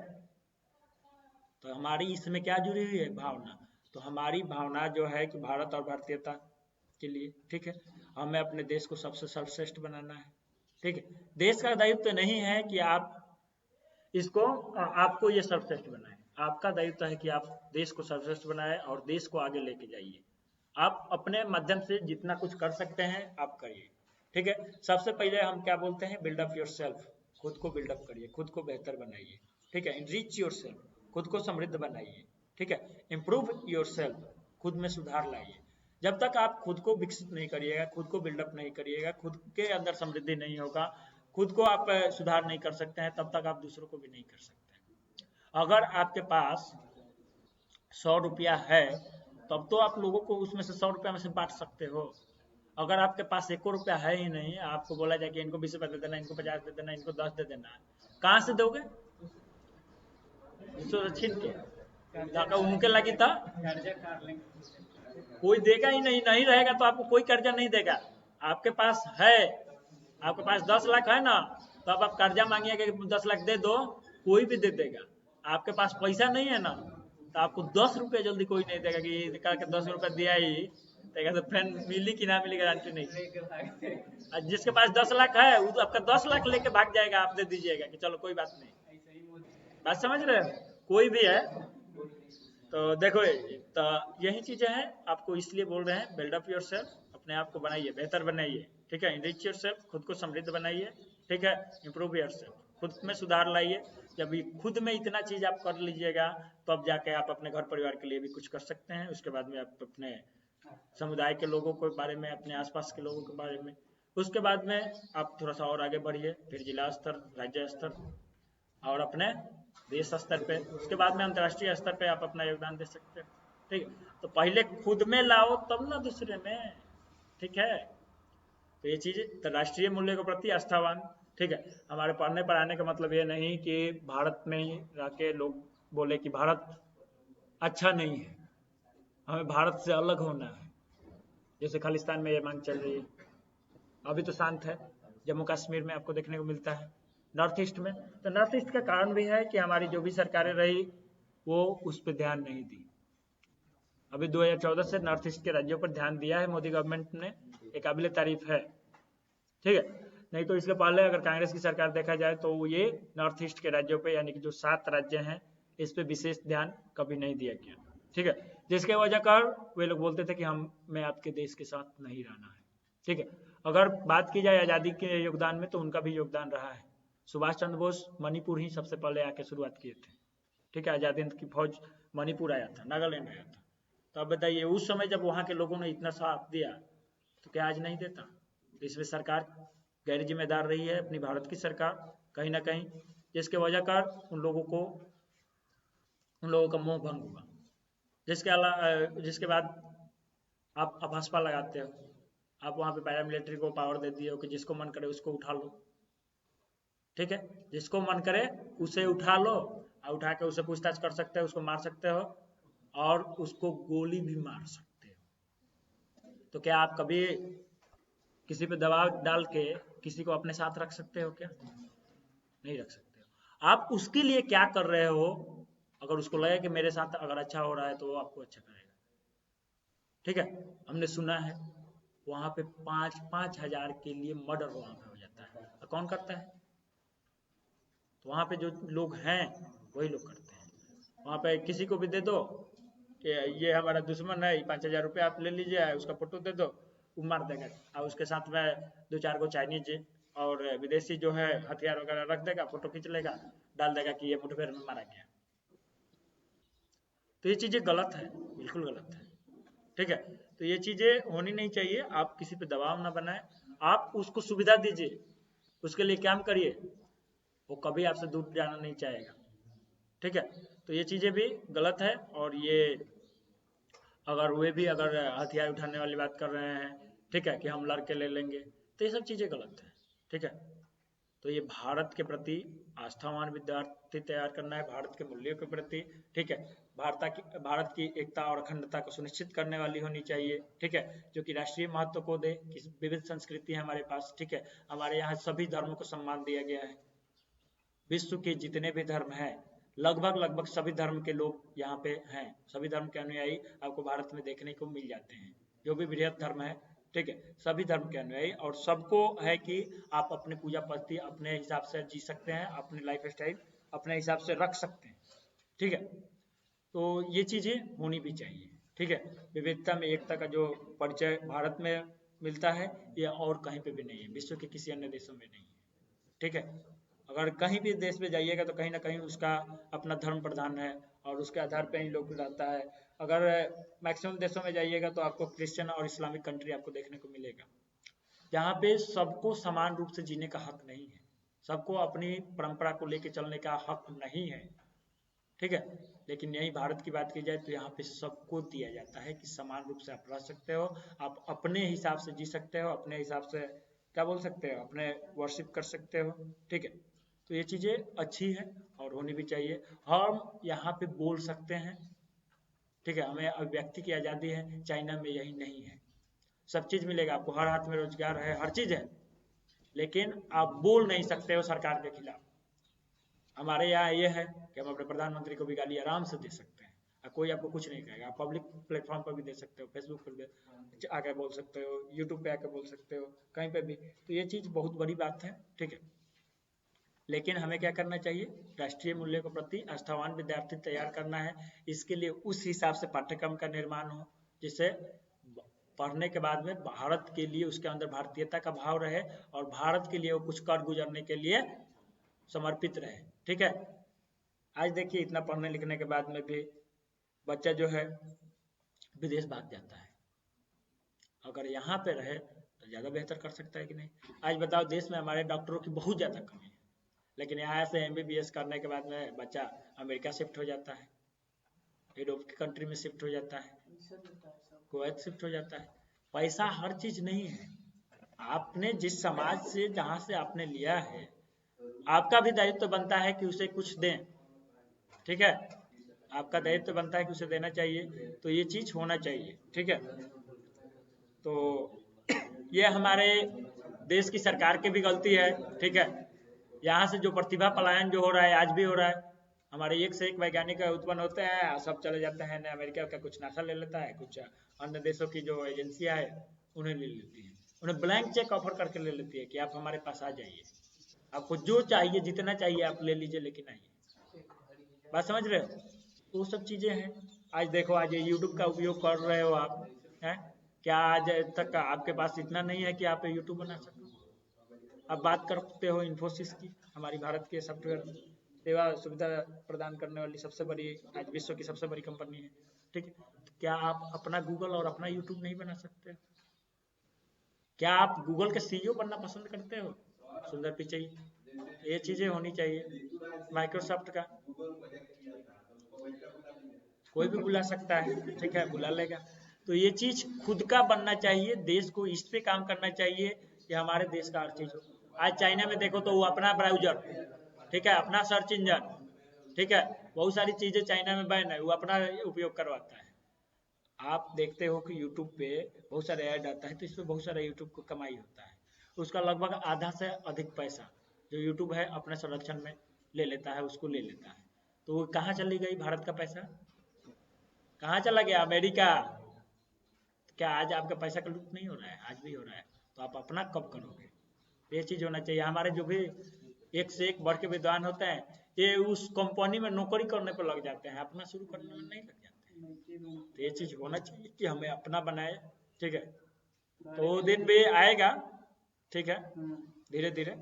तो हमारी इसमें क्या जुड़ी हुई है, भावना। तो हमारी भावना जो है कि भारत और भारतीयता के लिए, ठीक है, हमें अपने देश को सबसे सर्वश्रेष्ठ बनाना है, ठीक है। देश का दायित्व तो नहीं है कि आप इसको आपको ये सर्वश्रेष्ठ बनाए, आपका दायित्व है कि आप देश को सर्वश्रेष्ठ बनाए और देश को आगे लेके जाइए। आप अपने माध्यम से जितना कुछ कर सकते हैं आप करिए, ठीक है। सबसे पहले हम क्या बोलते हैं, बिल्डअप योर सेल्फ, खुद को बिल्डअप करिए, खुद को बेहतर बनाइए, ठीक है। इनरिच योर सेल्फ, खुद को समृद्ध बनाइए, ठीक है। इम्प्रूव योर सेल्फ, खुद में सुधार लाइए। जब तक आप खुद को विकसित नहीं करिएगा, खुद को बिल्डअप नहीं करिएगा, खुद के अंदर समृद्धि नहीं होगा, खुद को आप सुधार नहीं कर सकते हैं, तब तक आप दूसरों को भी नहीं कर सकते। अगर आपके पास 100 रुपया है तब तो आप लोगों को उसमें से 100 रुपया में से बांट सकते हो। अगर आपके पास 1 रुपया है ही नहीं, आपको बोला जाए कि इनको 20 रुपया दे देना, इनको 50 दे देना, इनको 10 दे देना, कहाँ से दोगे, छीन के उनके लगी था, कोई देगा ही नहीं, नहीं रहेगा तो आपको कोई कर्जा नहीं देगा। आपके पास है, आपके पास 10 लाख है ना, तो अब आप कर्जा मांगिएगा कि 10 लाख दे दो, कोई भी दे देगा। आपके पास पैसा नहीं है ना, तो आपको 10 रुपये जल्दी कोई नहीं देगा कि करके 10 रुपये दिया ही देगा, तो फिर मिली कि ना मिली गारंटी नहीं। जिसके पास 10 लाख है वो तो आपका 10 लाख लेके भाग जाएगा, आप दे दीजिएगा कि चलो कोई बात नहीं। बात समझ रहे हो, कोई भी है। तो देखो तो यही चीजें हैं, आपको इसलिए बोल रहे हैं बिल्डअप योर सेल्फ, अपने आप को बनाइए, बेहतर बनाइए, ठीक है। इनरिच योर सेल्फ, खुद को समृद्ध बनाइए, ठीक है। इम्प्रूव योर सेल्फ, खुद में सुधार लाइए। जब ये खुद में इतना चीज आप कर लीजिएगा तब जाके आप अपने घर परिवार के लिए भी कुछ कर सकते हैं। उसके बाद में आप अपने समुदाय के लोगों के बारे में, अपने आसपास के लोगों के बारे में, उसके बाद में आप थोड़ा सा और आगे बढ़िए, फिर जिला स्तर, राज्य स्तर और अपने देश स्तर पे, उसके बाद में अंतर्राष्ट्रीय स्तर पे आप अपना योगदान दे सकते हैं। ठीक है, तो पहले खुद में लाओ तब ना दूसरे में। ठीक है, तो ये चीज तो राष्ट्रीय मूल्य के प्रति आस्थावान। ठीक है, हमारे पढ़ने पढ़ाने का मतलब ये नहीं कि भारत में ही रह के लोग बोले कि भारत अच्छा नहीं है, हमें भारत से अलग होना है। जैसे खालिस्तान में ये मांग चल रही है, अभी तो शांत है, जम्मू कश्मीर में आपको देखने को मिलता है, नॉर्थ ईस्ट में। तो नॉर्थ ईस्ट का कारण भी है कि हमारी जो भी सरकारें रही वो उस पर ध्यान नहीं दी। अभी 2014 से नॉर्थ ईस्ट के राज्यों पर ध्यान दिया है मोदी गवर्नमेंट ने, एक काबिल तारीफ है। ठीक है, नहीं तो इसके पहले अगर कांग्रेस की सरकार देखा जाए तो ये नॉर्थ ईस्ट के राज्यों पे, यानी कि जो 7 राज्य हैं, इस पे विशेष ध्यान कभी नहीं दिया गया। ठीक है, जिसके वजह कर वे लोग बोलते थे कि हमें आपके देश के साथ नहीं रहना है। ठीक है, अगर बात की जाए आज़ादी के योगदान में तो उनका भी योगदान रहा है। सुभाष चंद्र बोस मणिपुर ही सबसे पहले आके शुरुआत किए थे। ठीक है, आज़ादी की फौज मणिपुर आया था, नागालैंड आया था। तो अब बताइए, उस समय जब वहाँ के लोगों ने इतना साथ दिया तो क्या आज नहीं देता? इसमें सरकार गैर जिम्मेदार रही है, अपनी भारत की सरकार कहीं ना कहीं, जिसके वजह कर उन लोगों का मोह भंग हुआ। जिसके बाद आप भाजपा लगाते हो, आप वहाँ पे पैरामिलिट्री को पावर दे दिए हो कि जिसको मन करे उसको उठा लो। ठीक है, जिसको मन करे उसे उठा लो, और उठा के उसे पूछताछ कर सकते हो, उसको मार सकते हो और उसको गोली भी मार सकते हो। तो क्या आप कभी किसी पे दबाव डाल के किसी को अपने साथ रख सकते हो? क्या नहीं रख सकते हो। आप उसके लिए क्या कर रहे हो, अगर उसको लगे कि मेरे साथ अगर अच्छा हो रहा है तो वो आपको अच्छा करेगा। ठीक है, हमने सुना है वहां पे 5-5 हजार के लिए मर्डर वहां पे हो जाता है, तो कौन करता है? तो वहां पे जो लोग हैं वही लोग करते हैं। वहां पे किसी को भी दे दो कि ये हमारा दुश्मन है, 5,000 रुपये आप ले लीजिए, उसका फोटो दे दो, वो मार देगा। और उसके साथ में 2-4 को चाइनीज और विदेशी जो है हथियार वगैरह रख देगा, फोटो खींच लेगा, डाल देगा कि ये मुठभेड़ में मारा गया। तो ये चीजें गलत है, बिल्कुल गलत है। ठीक है, तो ये चीजें होनी नहीं चाहिए। आप किसी पे दबाव ना बनाए, आप उसको सुविधा दीजिए, उसके लिए काम करिए, वो कभी आपसे दूर जाना नहीं चाहेगा। ठीक है, तो ये चीजें भी गलत है। और ये अगर वे भी अगर हथियार उठाने वाली बात कर रहे हैं, ठीक है, कि हम लड़के ले लेंगे, तो ये सब चीजें गलत है। ठीक है, तो ये भारत के प्रति आस्थावान विद्यार्थी तैयार करना है, भारत के मूल्यों के प्रति। ठीक है, भारत की एकता और अखंडता को सुनिश्चित करने वाली होनी चाहिए। ठीक है, जो कि राष्ट्रीय महत्व को दे, कि विविध संस्कृति है हमारे पास। ठीक है, हमारे यहाँ सभी धर्मों को सम्मान दिया गया है। विश्व के जितने भी धर्म हैं, लगभग सभी धर्म के लोग यहाँ पे हैं, सभी धर्म के अनुयायी आपको भारत में देखने को मिल जाते हैं, जो भी बृहद धर्म है। ठीक है, सभी धर्म के अनुयायी, और सबको है कि आप अपने पूजा पद्धति अपने हिसाब से जी सकते हैं, अपनी लाइफ स्टाइल अपने हिसाब से रख सकते हैं। ठीक है, तो ये चीजें होनी भी चाहिए। ठीक है, विविधता में एकता का जो परिचय भारत में मिलता है, ये और कहीं पे भी नहीं है, विश्व के किसी अन्य देशों में नहीं है। ठीक है, अगर कहीं भी देश में जाइएगा तो कहीं ना कहीं उसका अपना धर्म प्रधान है, और उसके आधार पर ही लोग रहता है। अगर मैक्सिमम देशों में जाइएगा तो आपको क्रिश्चियन और इस्लामिक कंट्री आपको देखने को मिलेगा, जहाँ पे सबको समान रूप से जीने का हक नहीं है, सबको अपनी परंपरा को लेके चलने का हक नहीं है। ठीक है, लेकिन यही भारत की बात की जाए तो यहाँ पे सबको दिया जाता है कि समान रूप से आप रह सकते हो, आप अपने हिसाब से जी सकते हो, अपने हिसाब से क्या बोल सकते हो, अपने वर्शिप कर सकते हो। ठीक है, तो ये चीजें अच्छी है और होनी भी चाहिए। हम यहाँ पे बोल सकते हैं, ठीक है, हमें अभिव्यक्ति की आज़ादी है, चाइना में यही नहीं है। सब चीज मिलेगा आपको, हर हाथ में रोजगार है, हर चीज है, लेकिन आप बोल नहीं सकते हो सरकार के खिलाफ। हमारे यहाँ ये है कि हम अपने प्रधानमंत्री को भी गाली आराम से दे सकते हैं, कोई आपको कुछ नहीं कहेगा। आप पब्लिक प्लेटफॉर्म पर भी दे सकते हो, फेसबुक पर भी आके बोल सकते हो, यूट्यूब पे आके बोल सकते हो, कहीं पे भी। तो ये चीज बहुत बड़ी बात है। ठीक है, लेकिन हमें क्या करना चाहिए, राष्ट्रीय मूल्यों के प्रति आस्थावान विद्यार्थी तैयार करना है। इसके लिए उस हिसाब से पाठ्यक्रम का निर्माण हो, जिससे पढ़ने के बाद में भारत के लिए उसके अंदर भारतीयता का भाव रहे, और भारत के लिए वो कुछ कर गुजरने के लिए समर्पित रहे। ठीक है, आज देखिए इतना पढ़ने लिखने के बाद में भी बच्चा जो है विदेश भाग जाता है। अगर यहाँ पे रहे तो ज़्यादा बेहतर कर सकता है कि नहीं। आज बताओ देश में हमारे डॉक्टरों की बहुत ज़्यादा कमी है, लेकिन यहाँ से MBBS करने के बाद में बच्चा अमेरिका शिफ्ट हो जाता है, यूरोप की कंट्री में शिफ्ट हो जाता है, कुवैत शिफ्ट हो जाता है। पैसा हर चीज़ नहीं है। आपने जिस समाज से जहाँ से आपने लिया है, आपका भी दायित्व बनता है कि उसे कुछ दें, ठीक है। आपका दायित्व बनता है कि उसे देना चाहिए, तो ये चीज़ होना चाहिए, ठीक है। तो ये हमारे देश की सरकार की भी गलती है, ठीक है। यहाँ से जो प्रतिभा पलायन जो हो रहा है, आज भी हो रहा है। हमारे एक से एक वैज्ञानिक उत्पन्न होते हैं, सब चले जाते हैं। अमेरिका का कुछ नासा ले लेता है, कुछ अन्य देशों की जो एजेंसियां है उन्हें ले लेती है, उन्हें ब्लैंक चेक ऑफर करके ले लेती है कि आप हमारे पास आ जाइए, आपको जो चाहिए जितना चाहिए आप ले लीजिए, लेकिन आइए। बात समझ रहे हो? तो वो सब चीज़ें हैं। आज देखो, आज ये यूट्यूब का उपयोग कर रहे हो आप, हैं? क्या आज तक आपके पास इतना नहीं है कि आप यूट्यूब बना सको? आप बात करते हो इन्फोसिस की, हमारी भारत के सॉफ्टवेयर सेवा सुविधा प्रदान करने वाली सबसे बड़ी, आज विश्व की सबसे बड़ी कंपनी है, ठीक है। तो क्या आप अपना गूगल और अपना यूट्यूब नहीं बना सकते? क्या आप गूगल के CEO बनना पसंद करते हो, सुंदर पिचई? ये चीज़ें होनी चाहिए। माइक्रोसॉफ्ट का कोई भी बुला सकता है, ठीक है, बुला लेगा। तो ये चीज खुद का बनना चाहिए, देश को इस पे काम करना चाहिए कि हमारे देश का हर चीज हो। आज चाइना में देखो तो वो अपना ब्राउजर, ठीक है, अपना सर्च इंजन, ठीक है, बहुत सारी चीजें चाइना में बैन है, वो अपना उपयोग करवाता है। आप देखते हो कि यूट्यूब पे बहुत सारे ऐड आता है, तो इसमें बहुत सारा यूट्यूब को कमाई होता है। उसका लगभग आधा से अधिक पैसा जो यूट्यूब है अपने संरक्षण में ले लेता है, उसको ले लेता है। तो वो कहाँ चली गई भारत का पैसा? कहाँ चला गया? अमेरिका। क्या आज आपका पैसा का लूट नहीं हो रहा है? आज भी हो रहा है। तो आप अपना कब करोगे? ये चीज होना चाहिए। हमारे जो भी एक से एक बढ़ के विद्वान होते हैं, ये उस कंपनी में नौकरी करने पर लग जाते हैं, अपना शुरू करने में नहीं लग जाते हैं। तो ये चीज होना चाहिए कि हमें अपना बनाए, ठीक है। तो वो दिन भी आएगा, ठीक है, धीरे धीरे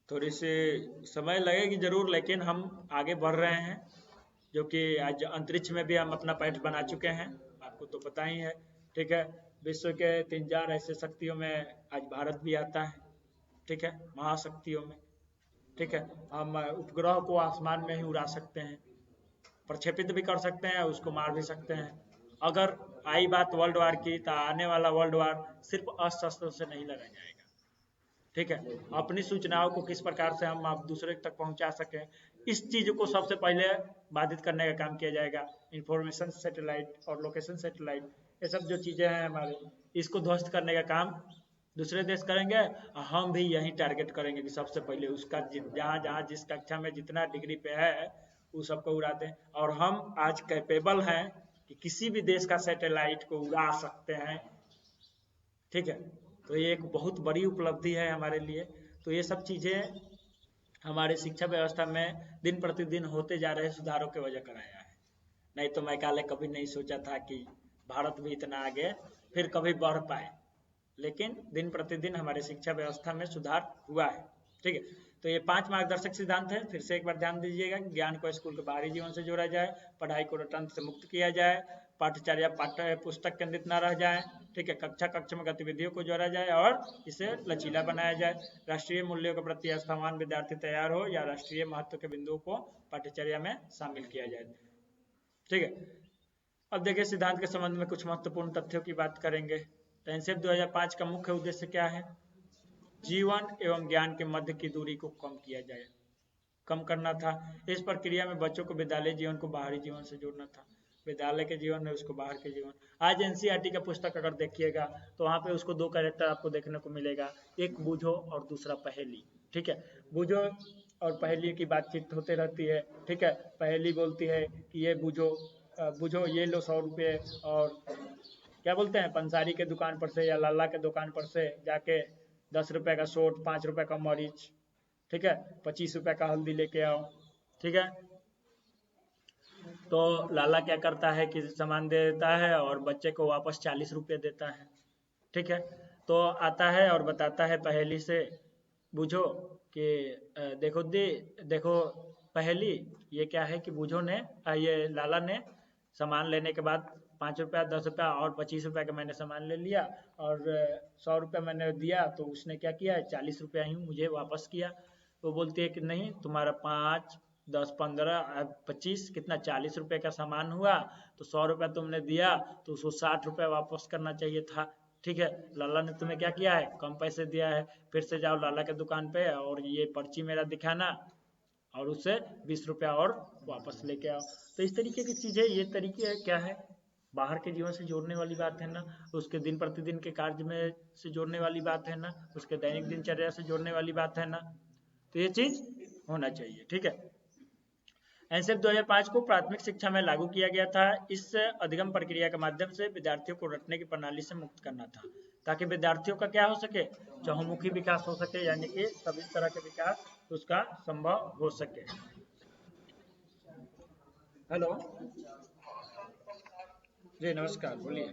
थोड़ी सी समय लगेगी जरूर, लेकिन हम आगे बढ़ रहे हैं। जो कि आज अंतरिक्ष में भी हम अपना पैठ बना चुके हैं, आपको तो पता ही है, ठीक है। विश्व के 3-4 ऐसे शक्तियों में आज भारत भी आता है, ठीक है, महाशक्तियों में, ठीक है। हम उपग्रह को आसमान में ही उड़ा सकते हैं, प्रक्षेपित भी कर सकते हैं, उसको मार भी सकते हैं। अगर आई बात वर्ल्ड वार की, तो आने वाला वर्ल्ड वार सिर्फ अस्त्र शस्त्रों से नहीं लड़ा जाएगा, ठीक है। अपनी सूचनाओं को किस प्रकार से हम आप दूसरे तक पहुंचा सकें, इस चीज को सबसे पहले बाधित करने का काम किया जाएगा। इंफॉर्मेशन सैटेलाइट और लोकेशन सैटेलाइट, ये सब जो चीजें हैं हमारे, इसको ध्वस्त करने का काम दूसरे देश करेंगे, हम भी यही टारगेट करेंगे कि सबसे पहले उसका जहाँ जहाँ जिस कक्षा में जितना डिग्री पे है वो सबको उड़ा दें। और हम आज कैपेबल हैं कि किसी भी देश का सैटेलाइट को उड़ा सकते हैं, ठीक है। तो ये एक बहुत बड़ी उपलब्धि है हमारे लिए। तो ये सब चीज़ें हमारे शिक्षा व्यवस्था में दिन प्रतिदिन होते जा रहे सुधारों के वजह कराया है। नहीं तो मैं काले कभी नहीं सोचा था कि भारत भी इतना आगे फिर कभी बढ़ पाए, लेकिन दिन प्रतिदिन हमारे शिक्षा व्यवस्था में सुधार हुआ है, ठीक है। तो ये 5 मार्गदर्शक सिद्धांत है, फिर से एक बार ध्यान दीजिएगा। ज्ञान को स्कूल के बाहरी जीवन से जोड़ा जाए, पढ़ाई को रटंत से मुक्त किया जाए, पाठ्यचर्या पाठ्य पुस्तक केंद्रित न रह जाए, ठीक है, कक्षा कक्ष में गतिविधियों को जोड़ा जाए और इसे लचीला बनाया जाए। राष्ट्रीय मूल्यों के प्रति आस्थावान विद्यार्थी तैयार हो या राष्ट्रीय महत्व के बिंदुओं को पाठ्यचर्या में शामिल किया जाए, ठीक है। अब देखिए सिद्धांत के संबंध में कुछ महत्वपूर्ण तथ्यों की बात करेंगे। तो एनसीएफ 2005 का मुख्य उद्देश्य क्या है? जीवन एवं ज्ञान के मध्य की दूरी को कम किया जाए, कम करना था। इस प्रक्रिया में बच्चों को विद्यालय जीवन को बाहरी जीवन से जोड़ना था, विद्यालय के जीवन में उसको बाहर के जीवन। आज एनसीईआरटी का पुस्तक अगर देखिएगा तो वहाँ पे उसको 2 कैरेक्टर आपको देखने को मिलेगा, एक बूझो और दूसरा पहेली, ठीक है। बूझो और पहेली की बातचीत होते रहती है, ठीक है। पहेली बोलती है कि ये बूझो, बूझो ये लो 100 रुपये, और क्या बोलते हैं, पंसारी के दुकान पर से या लाला के दुकान पर से जाके 10 रुपए का सोट, 5 रुपए का मरीच, ठीक है, 25 रुपए का हल्दी लेके आओ, ठीक है। तो लाला क्या करता है कि सामान दे देता है और बच्चे को वापस 40 रुपये देता है, ठीक है। तो आता है और बताता है पहेली से, बूझो कि देखो दी, देखो पहली ये क्या है कि बूझो ने ये लाला ने सामान लेने के बाद 5 रुपया 10 रुपया और 25 रुपया का मैंने सामान ले लिया और 100 रुपया मैंने दिया, तो उसने क्या किया है 40 रुपया ही मुझे वापस किया। वो बोलती है कि नहीं तुम्हारा 5 10 15 25 कितना 40 रुपये का सामान हुआ, तो 100 रुपया तुमने दिया तो उसको 60 रुपया वापस करना चाहिए था। ठीक है, लाला ने तुम्हें क्या किया है कम पैसे दिया है, फिर से जाओ लाला के दुकान पे और ये पर्ची मेरा दिखाना और उससे 20 रुपया और वापस लेके आओ। तो इस तरीके की चीजें, ये तरीके क्या है बाहर के जीवन से जोड़ने वाली बात है ना, उसके दिन प्रतिदिन के कार्य में से जोड़ने वाली बात है ना, उसके दैनिक दिनचर्या से जोड़ने वाली बात है ना, तो ये चीज होना चाहिए। ठीक है, एनसीएफ 2005 को प्राथमिक शिक्षा में लागू किया गया था। इस अधिगम प्रक्रिया के माध्यम से विद्यार्थियों को रटने की प्रणाली से मुक्त करना था, ताकि विद्यार्थियों का क्या हो सके चहुमुखी विकास हो सके, यानी कि सभी तरह के विकास उसका संभव हो सके। हेलो जी नमस्कार, बोलिए।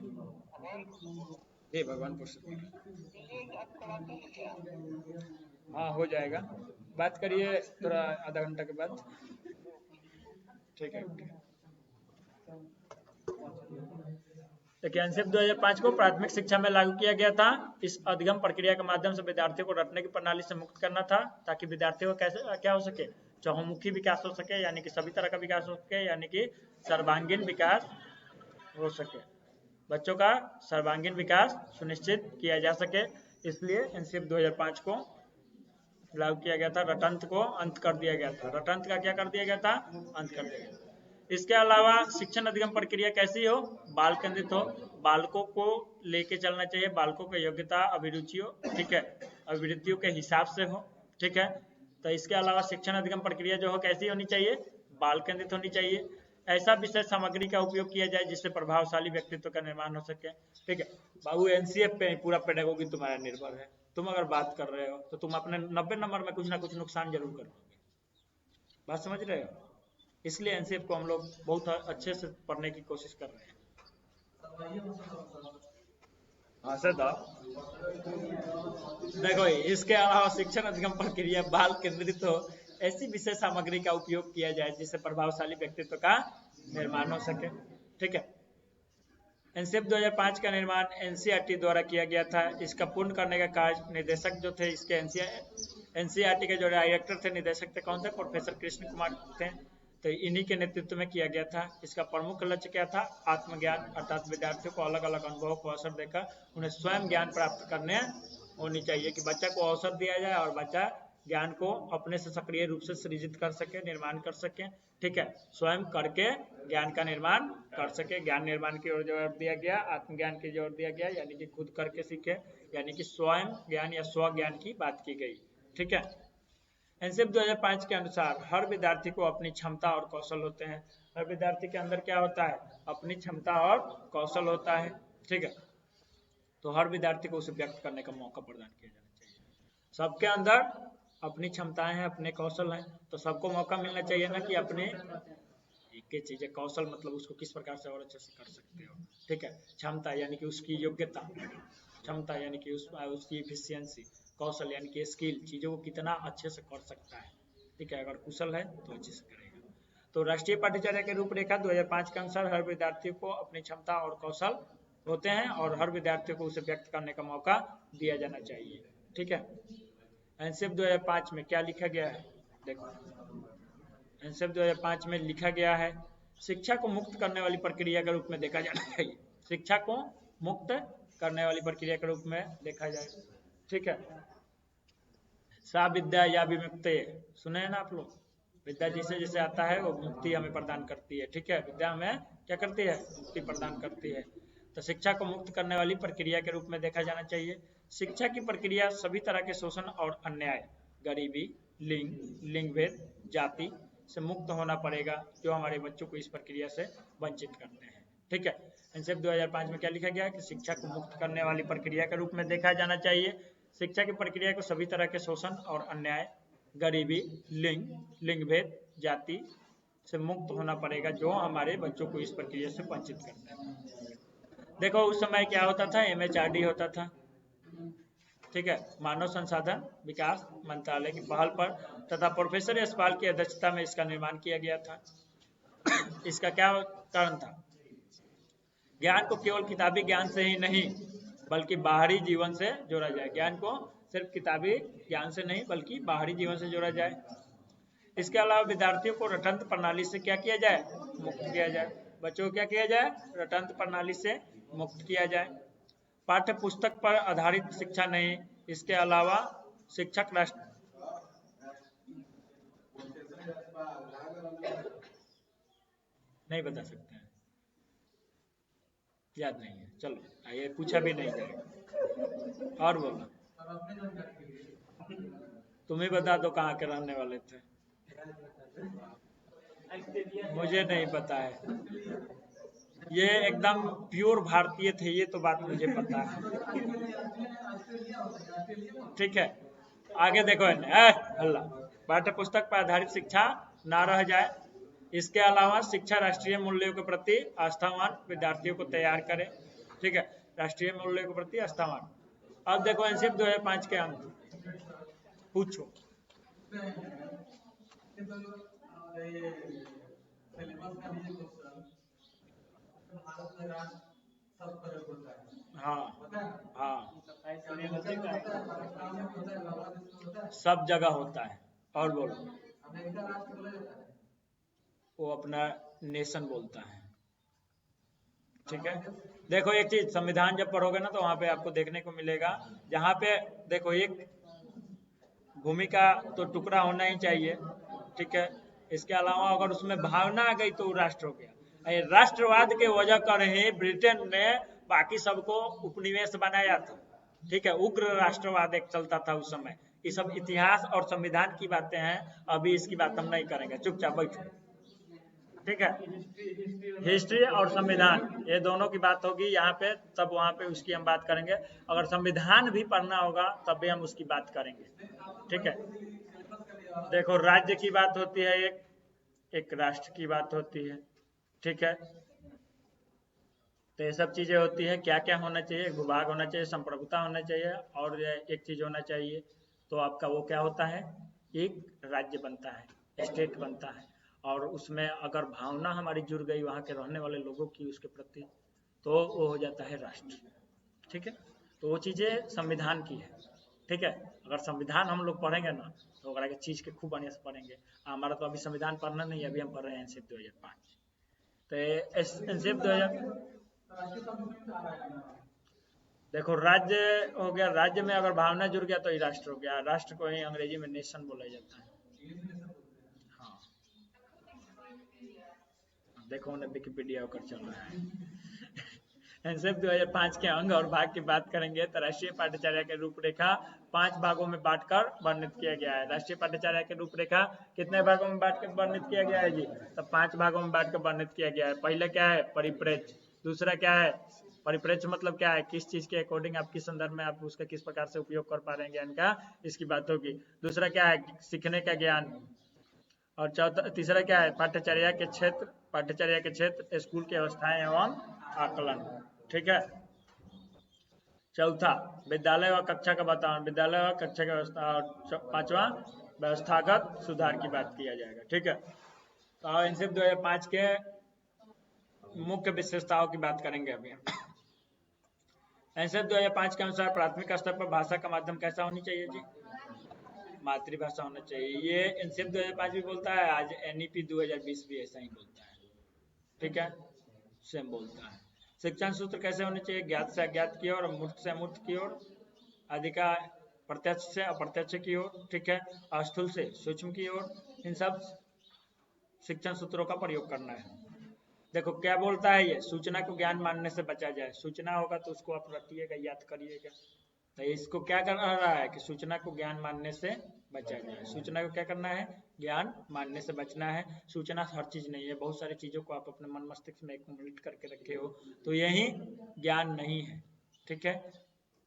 जी भगवानपुर से। हाँ हो जाएगा, बात करिए थोड़ा आधा घंटा के बाद। ठीक है ओके। देखिए एनसीएफ 2005 को प्राथमिक शिक्षा में लागू किया गया था। इस अधिगम प्रक्रिया के माध्यम से विद्यार्थियों को रटने की प्रणाली से मुक्त करना था, ताकि विद्यार्थियों को कैसे क्या हो सके चहुमुखी विकास हो सके, यानी कि सभी तरह का विकास हो सके, यानी कि सर्वांगीण विकास हो सके, बच्चों का सर्वांगीण विकास सुनिश्चित किया जा सके। इसलिए एनसीएफ 2005 को लागू किया गया था, रटंत को अंत कर दिया गया था। रटंत का क्या कर दिया गया था, अंत कर दिया गया था। इसके अलावा शिक्षण अधिगम प्रक्रिया कैसी हो, बाल केंद्रित हो, बालकों को लेके चलना चाहिए, बालकों की योग्यता अभिरुचियों, ठीक है, अभिवृत्तियों के हिसाब से हो। ठीक है, तो इसके अलावा शिक्षण अधिगम प्रक्रिया जो हो कैसी होनी चाहिए, बाल केंद्रित होनी चाहिए। ऐसा विषय सामग्री का उपयोग किया जाए जिससे प्रभावशाली व्यक्तित्व का निर्माण हो सके। ठीक है बाबू, एनसीएफ पे पूरा पेडागोगी तुम्हारा निर्भर है। तुम अगर बात कर रहे हो तो तुम अपने 90 नंबर में कुछ ना कुछ नुकसान जरूर कर लोगे, बात समझ रहे हो। इसलिए एनसीएफ को हम लोग बहुत अच्छे से पढ़ने की कोशिश कर रहे हैं। हाँ सर देखो, इसके अलावा शिक्षण अधिगम प्रक्रिया बाल केंद्रित हो, ऐसी विषय सामग्री का उपयोग किया जाए जिससे प्रभावशाली व्यक्तित्व का निर्माण हो सके। ठीक है, एनसीएफ 2005 का निर्माण एनसीईआरटी द्वारा किया गया था। इसका पूर्ण करने का कार्य निदेशक जो थे इसके एनसीईआरटी के जो डायरेक्टर थे, निदेशक थे, कौन थे, प्रोफेसर कृष्ण कुमार थे, तो इन्हीं के नेतृत्व में किया गया था। इसका प्रमुख लक्ष्य क्या था, आत्मज्ञान, अर्थात विद्यार्थियों को अलग अलग अनुभवों को अवसर देकर उन्हें स्वयं ज्ञान प्राप्त करने होनी चाहिए, कि बच्चा को अवसर दिया जाए और बच्चा ज्ञान को अपने से सक्रिय रूप से सृजित कर सके, निर्माण कर सके। ठीक है, स्वयं करके ज्ञान का निर्माण कर सके। ज्ञान निर्माण की ओर जोर दिया गया, आत्मज्ञान की जोर दिया गया, यानी कि खुद करके सीखे, यानी कि स्वयं ज्ञान या स्व ज्ञान की बात की गई। ठीक है, एनसीएफ 2005 के अनुसार हर विद्यार्थी को अपनी क्षमता और कौशल होते हैं। हर विद्यार्थी के अंदर क्या होता है, अपनी क्षमता और कौशल होता है। ठीक है, तो हर विद्यार्थी को उसे व्यक्त करने का मौका प्रदान किया जाना चाहिए। सबके अंदर अपनी क्षमताएं हैं, अपने कौशल हैं, तो सबको मौका मिलना चाहिए ना कि अपने एक चीजें, कौशल मतलब उसको किस प्रकार से और अच्छे से कर सकते हो। ठीक है, क्षमता यानी कि उसकी योग्यता, क्षमता यानी कि उसकी एफिशिएंसी, कौशल यानी कि स्किल, चीजों को कितना अच्छे से कर सकता है। ठीक है, अगर कुशल है तो अच्छे से करेगा। तो राष्ट्रीय पाठ्यचर्या के रूपरेखा 2005 के अनुसार हर विद्यार्थी को अपनी क्षमता और कौशल होते हैं और हर विद्यार्थी को उसे व्यक्त करने का मौका दिया जाना चाहिए। ठीक है, एनसीएफ 2005 में क्या लिखा गया है, देखो एनसीएफ 2005 में लिखा गया है, शिक्षा को मुक्त करने वाली प्रक्रिया के रूप में देखा जाना चाहिए। शिक्षा को मुक्त करने वाली प्रक्रिया के रूप में देखा जाए। ठीक है, सा विद्या या विमुक्ति, सुने हैं ना आप लोग, विद्या जिसे जैसे आता है वो मुक्ति हमें प्रदान करती है। ठीक है, विद्या हमें क्या करती है, मुक्ति प्रदान करती है। तो शिक्षा को मुक्त करने वाली प्रक्रिया के रूप में देखा जाना चाहिए। शिक्षा की प्रक्रिया सभी तरह के शोषण और अन्याय, गरीबी, लिंग भेद, जाति से मुक्त होना पड़ेगा, जो हमारे बच्चों को इस प्रक्रिया से वंचित करते हैं। ठीक है, एनसीएफ 2005 में क्या लिखा गया कि शिक्षा को मुक्त करने वाली प्रक्रिया के रूप में देखा जाना चाहिए। शिक्षा की प्रक्रिया को सभी तरह के शोषण और अन्याय, गरीबी, लिंग भेद, जाति से मुक्त होना पड़ेगा, जो हमारे बच्चों को इस प्रक्रिया से वंचित करते हैं। देखो उस समय क्या होता था, एमएचआरडी होता था। ठीक है, मानव संसाधन विकास मंत्रालय की पहल पर तथा प्रोफेसर यशपाल की अध्यक्षता में इसका निर्माण किया गया था। इसका क्या कारण था? ज्ञान को केवल किताबी ज्ञान से ही नहीं बल्कि बाहरी जीवन से जोड़ा जाए। ज्ञान को सिर्फ किताबी ज्ञान से नहीं बल्कि बाहरी जीवन से जोड़ा जाए। इसके अलावा विद्यार्थियों को रटंत्र प्रणाली से क्या किया जाए? मुक्त किया जाए। बच्चों को क्या किया जाए? रटंत्र प्रणाली से मुक्त किया जाए। पाठ्य पुस्तक पर आधारित शिक्षा नहीं, इसके अलावा शिक्षक राष्ट्र नहीं बता सकते हैं, याद नहीं है। चलो ये पूछा भी नहीं जाएगा। और बोलो, तुम ही बता दो कहाँ के रहने वाले थे। मुझे नहीं पता है, ये एकदम प्योर भारतीय थे, ये तो बात मुझे पता है। ठीक है, आगे देखो। हल्ला। पाठ्य पुस्तक पर आधारित शिक्षा ना रह जाए, इसके अलावा शिक्षा राष्ट्रीय मूल्यों के प्रति आस्थावान विद्यार्थियों को तैयार करे। ठीक है, राष्ट्रीय मूल्यों के प्रति आस्थावान। अब देखो एनसीईआरटी 2005 के अंक पूछो। हाँ हाँ, सब जगह होता है। और बोलो, वो अपना नेशन बोलता है। ठीक है, देखो एक चीज, संविधान जब पढ़ोगे ना तो वहां पे आपको देखने को मिलेगा, जहाँ पे देखो एक भूमि का तो टुकड़ा होना ही चाहिए। ठीक है, इसके अलावा अगर उसमें भावना आ गई तो राष्ट्र हो गया। राष्ट्रवाद के वजह कर ही ब्रिटेन ने बाकी सबको उपनिवेश बनाया था। ठीक है, उग्र राष्ट्रवाद एक चलता था उस समय। ये सब इतिहास और संविधान की बातें हैं, अभी इसकी बात हम नहीं करेंगे, चुपचाप बैठो। ठीक है, हिस्ट्री और संविधान ये दोनों की बात होगी यहाँ पे, तब वहाँ पे उसकी हम बात करेंगे। अगर संविधान भी पढ़ना होगा तब भी हम उसकी बात करेंगे। ठीक है, देखो राज्य की बात होती है, एक राष्ट्र की बात होती है। ठीक है, तो ये सब चीजें होती है। क्या क्या होना चाहिए? भूभाग होना चाहिए, संप्रभुता होना चाहिए, और एक चीज होना चाहिए तो आपका वो क्या होता है? एक राज्य बनता है, स्टेट बनता है। और उसमें अगर भावना हमारी जुड़ गई वहाँ के रहने वाले लोगों की उसके प्रति, तो वो हो जाता है राष्ट्र। ठीक है, तो वो चीजें संविधान की है। ठीक है, अगर संविधान हम लोग पढ़ेंगे ना तो अगर चीज के खूब बढ़िया से पढ़ेंगे। हमारा तो अभी संविधान पढ़ना नहीं है, अभी हम पढ़ रहे हैं एनसीईआरटी 2005। तो एनसीईआरटी 2000 देखो राज्य हो गया, राज्य में अगर भावना जुड़ गया तो ही राष्ट्र हो गया। राष्ट्र को ही अंग्रेजी में नेशन बोला जाता है। हाँ, देखो उन्हें विकिपीडिया होकर चल रहा है। एनसीईआरटी 2005 के अंग और भाग की बात करेंगे तो राष्ट्रीय पाठ्यचर्या के रूपरेखा 5 भागों में बांटकर वर्णित किया गया है। राष्ट्रीय पाठ्यचर्या के रूपरेखा कितने भागों में बांट कर वर्णित किया गया है जी? तो 5 भागों में बांट कर वर्णित किया गया है। पहले क्या है? परिप्रेक्ष्य। दूसरा क्या है? परिप्रेक्ष्य मतलब क्या है? किस चीज के अकॉर्डिंग आप किस संदर्भ में आप उसका किस प्रकार से उपयोग कर पा रहे हैं ज्ञान का, इसकी बात होगी। दूसरा क्या है? सीखने का ज्ञान। और चौथा तीसरा क्या है? पाठ्यचर्या के क्षेत्र, पाठ्यचर्या के क्षेत्र, स्कूल की अवस्थाएं एवं आकलन। ठीक है, चौथा विद्यालय व कक्षा का वातावरण, विद्यालय व कक्षा की व्यवस्था। और पांचवा व्यवस्थागत सुधार की बात किया जाएगा। ठीक है, तो एनसीईआरटी 2005 के मुख्य विशेषताओं की बात करेंगे अभी। एनसीईआरटी 2005 के अनुसार प्राथमिक स्तर पर भाषा का माध्यम कैसा होनी चाहिए जी? मातृभाषा होना चाहिए। ये एनसीईआरटी 2005 भी बोलता है, आज एनईपी 2020 भी ऐसा ही बोलता है। ठीक है, सेम बोलता है। शिक्षण सूत्र कैसे होने चाहिए? ज्ञात से अज्ञात की ओर, मूर्त से अमूर्त की ओर, अधिका प्रत्यक्ष से अप्रत्यक्ष की ओर। ठीक है, स्थूल से सूक्ष्म की ओर। इन सब शिक्षण सूत्रों का प्रयोग करना है। देखो क्या बोलता है ये? सूचना को ज्ञान मानने से बचा जाए। सूचना होगा तो उसको आप रटिएगा, याद करिएगा। तो इसको क्या कर रहा है कि सूचना को ज्ञान मानने से बचा जाए। सूचना को क्या करना है? ज्ञान मानने से बचना है। सूचना हर चीज नहीं है, बहुत सारी चीजों को आप अपने मन मस्तिष्क में एक्युमुलेट करके रखे हो तो यही ज्ञान नहीं है। ठीक है,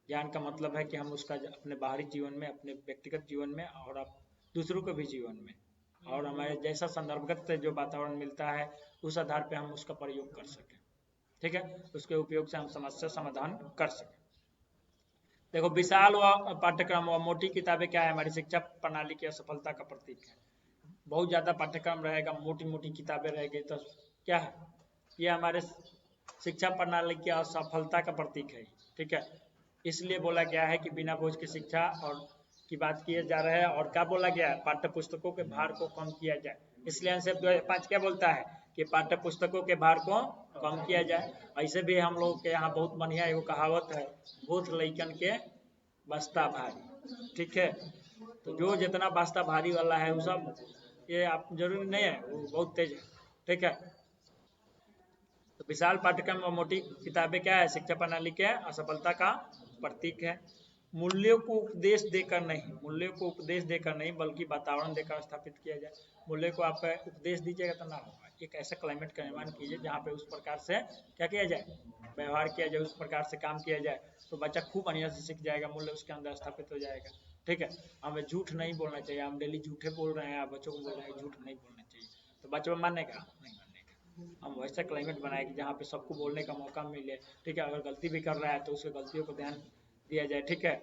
ज्ञान का मतलब है कि हम उसका अपने बाहरी जीवन में, अपने व्यक्तिगत जीवन में और आप दूसरों के भी जीवन में, और हमारे जैसा संदर्भगत से जो वातावरण मिलता है उस आधार पे हम उसका प्रयोग कर सकें। ठीक है, उसके उपयोग से हम समस्या समाधान कर सकें। देखो विशाल व पाठ्यक्रम व मोटी किताबें क्या है, हमारी शिक्षा प्रणाली की असफलता का प्रतीक है। बहुत ज्यादा पाठ्यक्रम रहेगा, मोटी मोटी किताबें रहेगी तो क्या है, ये हमारे शिक्षा प्रणाली की असफलता का प्रतीक है। ठीक है, इसलिए बोला गया है कि बिना बोझ की शिक्षा और की बात किए जा रहे हैं। और क्या बोला गया है, पाठ्य पुस्तकों के भार को कम किया जाए। इसलिए आंसर 2005 क्या बोलता है कि पाठ्य पुस्तकों के भार को कम किया जाए। ऐसे भी हम लोग के यहाँ बहुत बढ़िया एगो कहावत है, भूत लइकन के बस्ता भारी। ठीक है, तो जो जितना बस्ता भारी वाला है वो सब, ये आप जरूरी नहीं है वो बहुत तेज है। ठीक है, तो विशाल पाठ्यक्रम और मोटी किताबें क्या है, शिक्षा प्रणाली के असफलता का प्रतीक है। मूल्यों को उपदेश देकर नहीं, मूल्यों को उपदेश देकर नहीं बल्कि वातावरण देकर स्थापित किया जाए। मूल्य को आप उपदेश दीजिएगा तो ना होगा। एक ऐसा क्लाइमेट का निर्माण कीजिए जहाँ पे उस प्रकार से क्या किया जाए, व्यवहार किया जाए, उस प्रकार से काम किया जाए, तो बच्चा खूब बढ़िया से सीख जाएगा, मूल्य उसके अंदर स्थापित हो जाएगा। ठीक है, हमें झूठ नहीं बोलना चाहिए। हम डेली झूठे बोल रहे हैं, आप बच्चों को बोल रहे हैं झूठ नहीं बोलना चाहिए, तो बच्चों मानेगा नहीं मानेगा। हम वैसा क्लाइमेट बनाए कि जहाँ पे सबको बोलने का मौका मिले। ठीक है, अगर गलती भी कर रहा है तो उसकी गलतियों को ध्यान दिया जाए। ठीक है,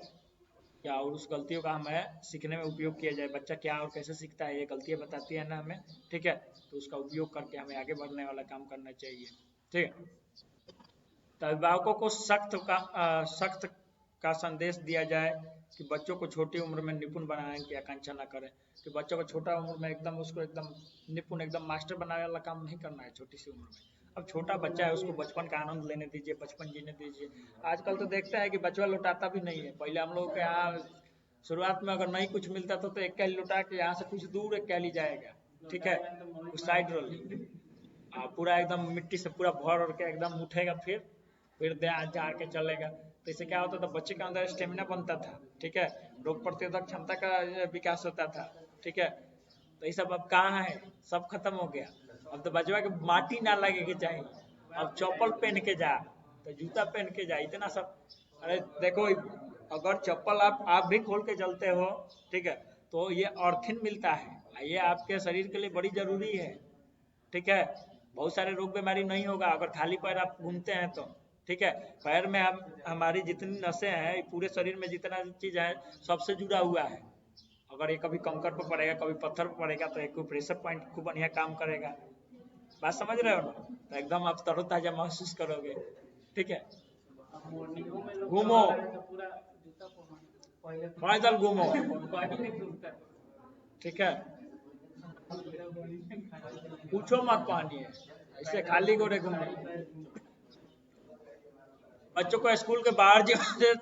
क्या और उस गलतियों का हमें सीखने में उपयोग किया जाए। बच्चा क्या और कैसे सीखता है, ये गलतियाँ बताती है ना हमें। ठीक है, तो उसका उपयोग करके हमें आगे बढ़ने वाला काम करना चाहिए। ठीक है, तो अभिभावकों को सख्त का संदेश दिया जाए कि बच्चों को छोटी उम्र में निपुण बनाने की आकांक्षा न करें। कि बच्चों को छोटा उम्र में एकदम उसको एकदम निपुण एकदम मास्टर बनाने वाला काम नहीं करना है छोटी सी उम्र में। अब छोटा बच्चा है, उसको बचपन का आनंद लेने दीजिए, बचपन जीने दीजिए। आजकल तो देखते हैं कि बचवा लौटाता भी नहीं है। पहले हम लोग के यहाँ शुरुआत में अगर नहीं कुछ मिलता तो एक कैली लौटा के यहाँ से कुछ दूर एक कैली जाएगा। ठीक है, उस साइड रोल पूरा एकदम मिट्टी से पूरा भर और के एकदम उठेगा, फिर जा के चलेगा। तो इससे क्या होता था, बच्चे के अंदर स्टेमिना बनता था। ठीक है, रोग प्रतिरोधक क्षमता का विकास होता था। ठीक है, तो ये सब अब कहाँ है, सब खत्म हो गया। अब तो बचवा के माटी ना लगे के चाहिए, अब चप्पल पहन के जा, तो जूता पहन के जा, इतना सब। अरे देखो, अगर चप्पल आप भी खोल के चलते हो, ठीक है, तो ये अर्थिन मिलता है, ये आपके शरीर के लिए बड़ी जरूरी है। ठीक है, बहुत सारे रोग बीमारी नहीं होगा अगर खाली पैर आप घूमते हैं तो। ठीक है, पैर में हम हमारी जितनी नसें हैं, पूरे शरीर में जितना चीज है सबसे जुड़ा हुआ है। अगर ये कभी कंकर पर पड़ेगा, कभी पत्थर पर पड़ेगा, तो एक प्रेशर पॉइंट खूब बढ़िया काम करेगा। बात समझ रहे हो ना, तो एकदम आप तरोताजा महसूस करोगे। ठीक है, घूमो, पैदल घूमो। ठीक है, पूछो मत पानी है, ऐसे खाली गोरे घूमो। बच्चों को स्कूल के बाहर जीवन से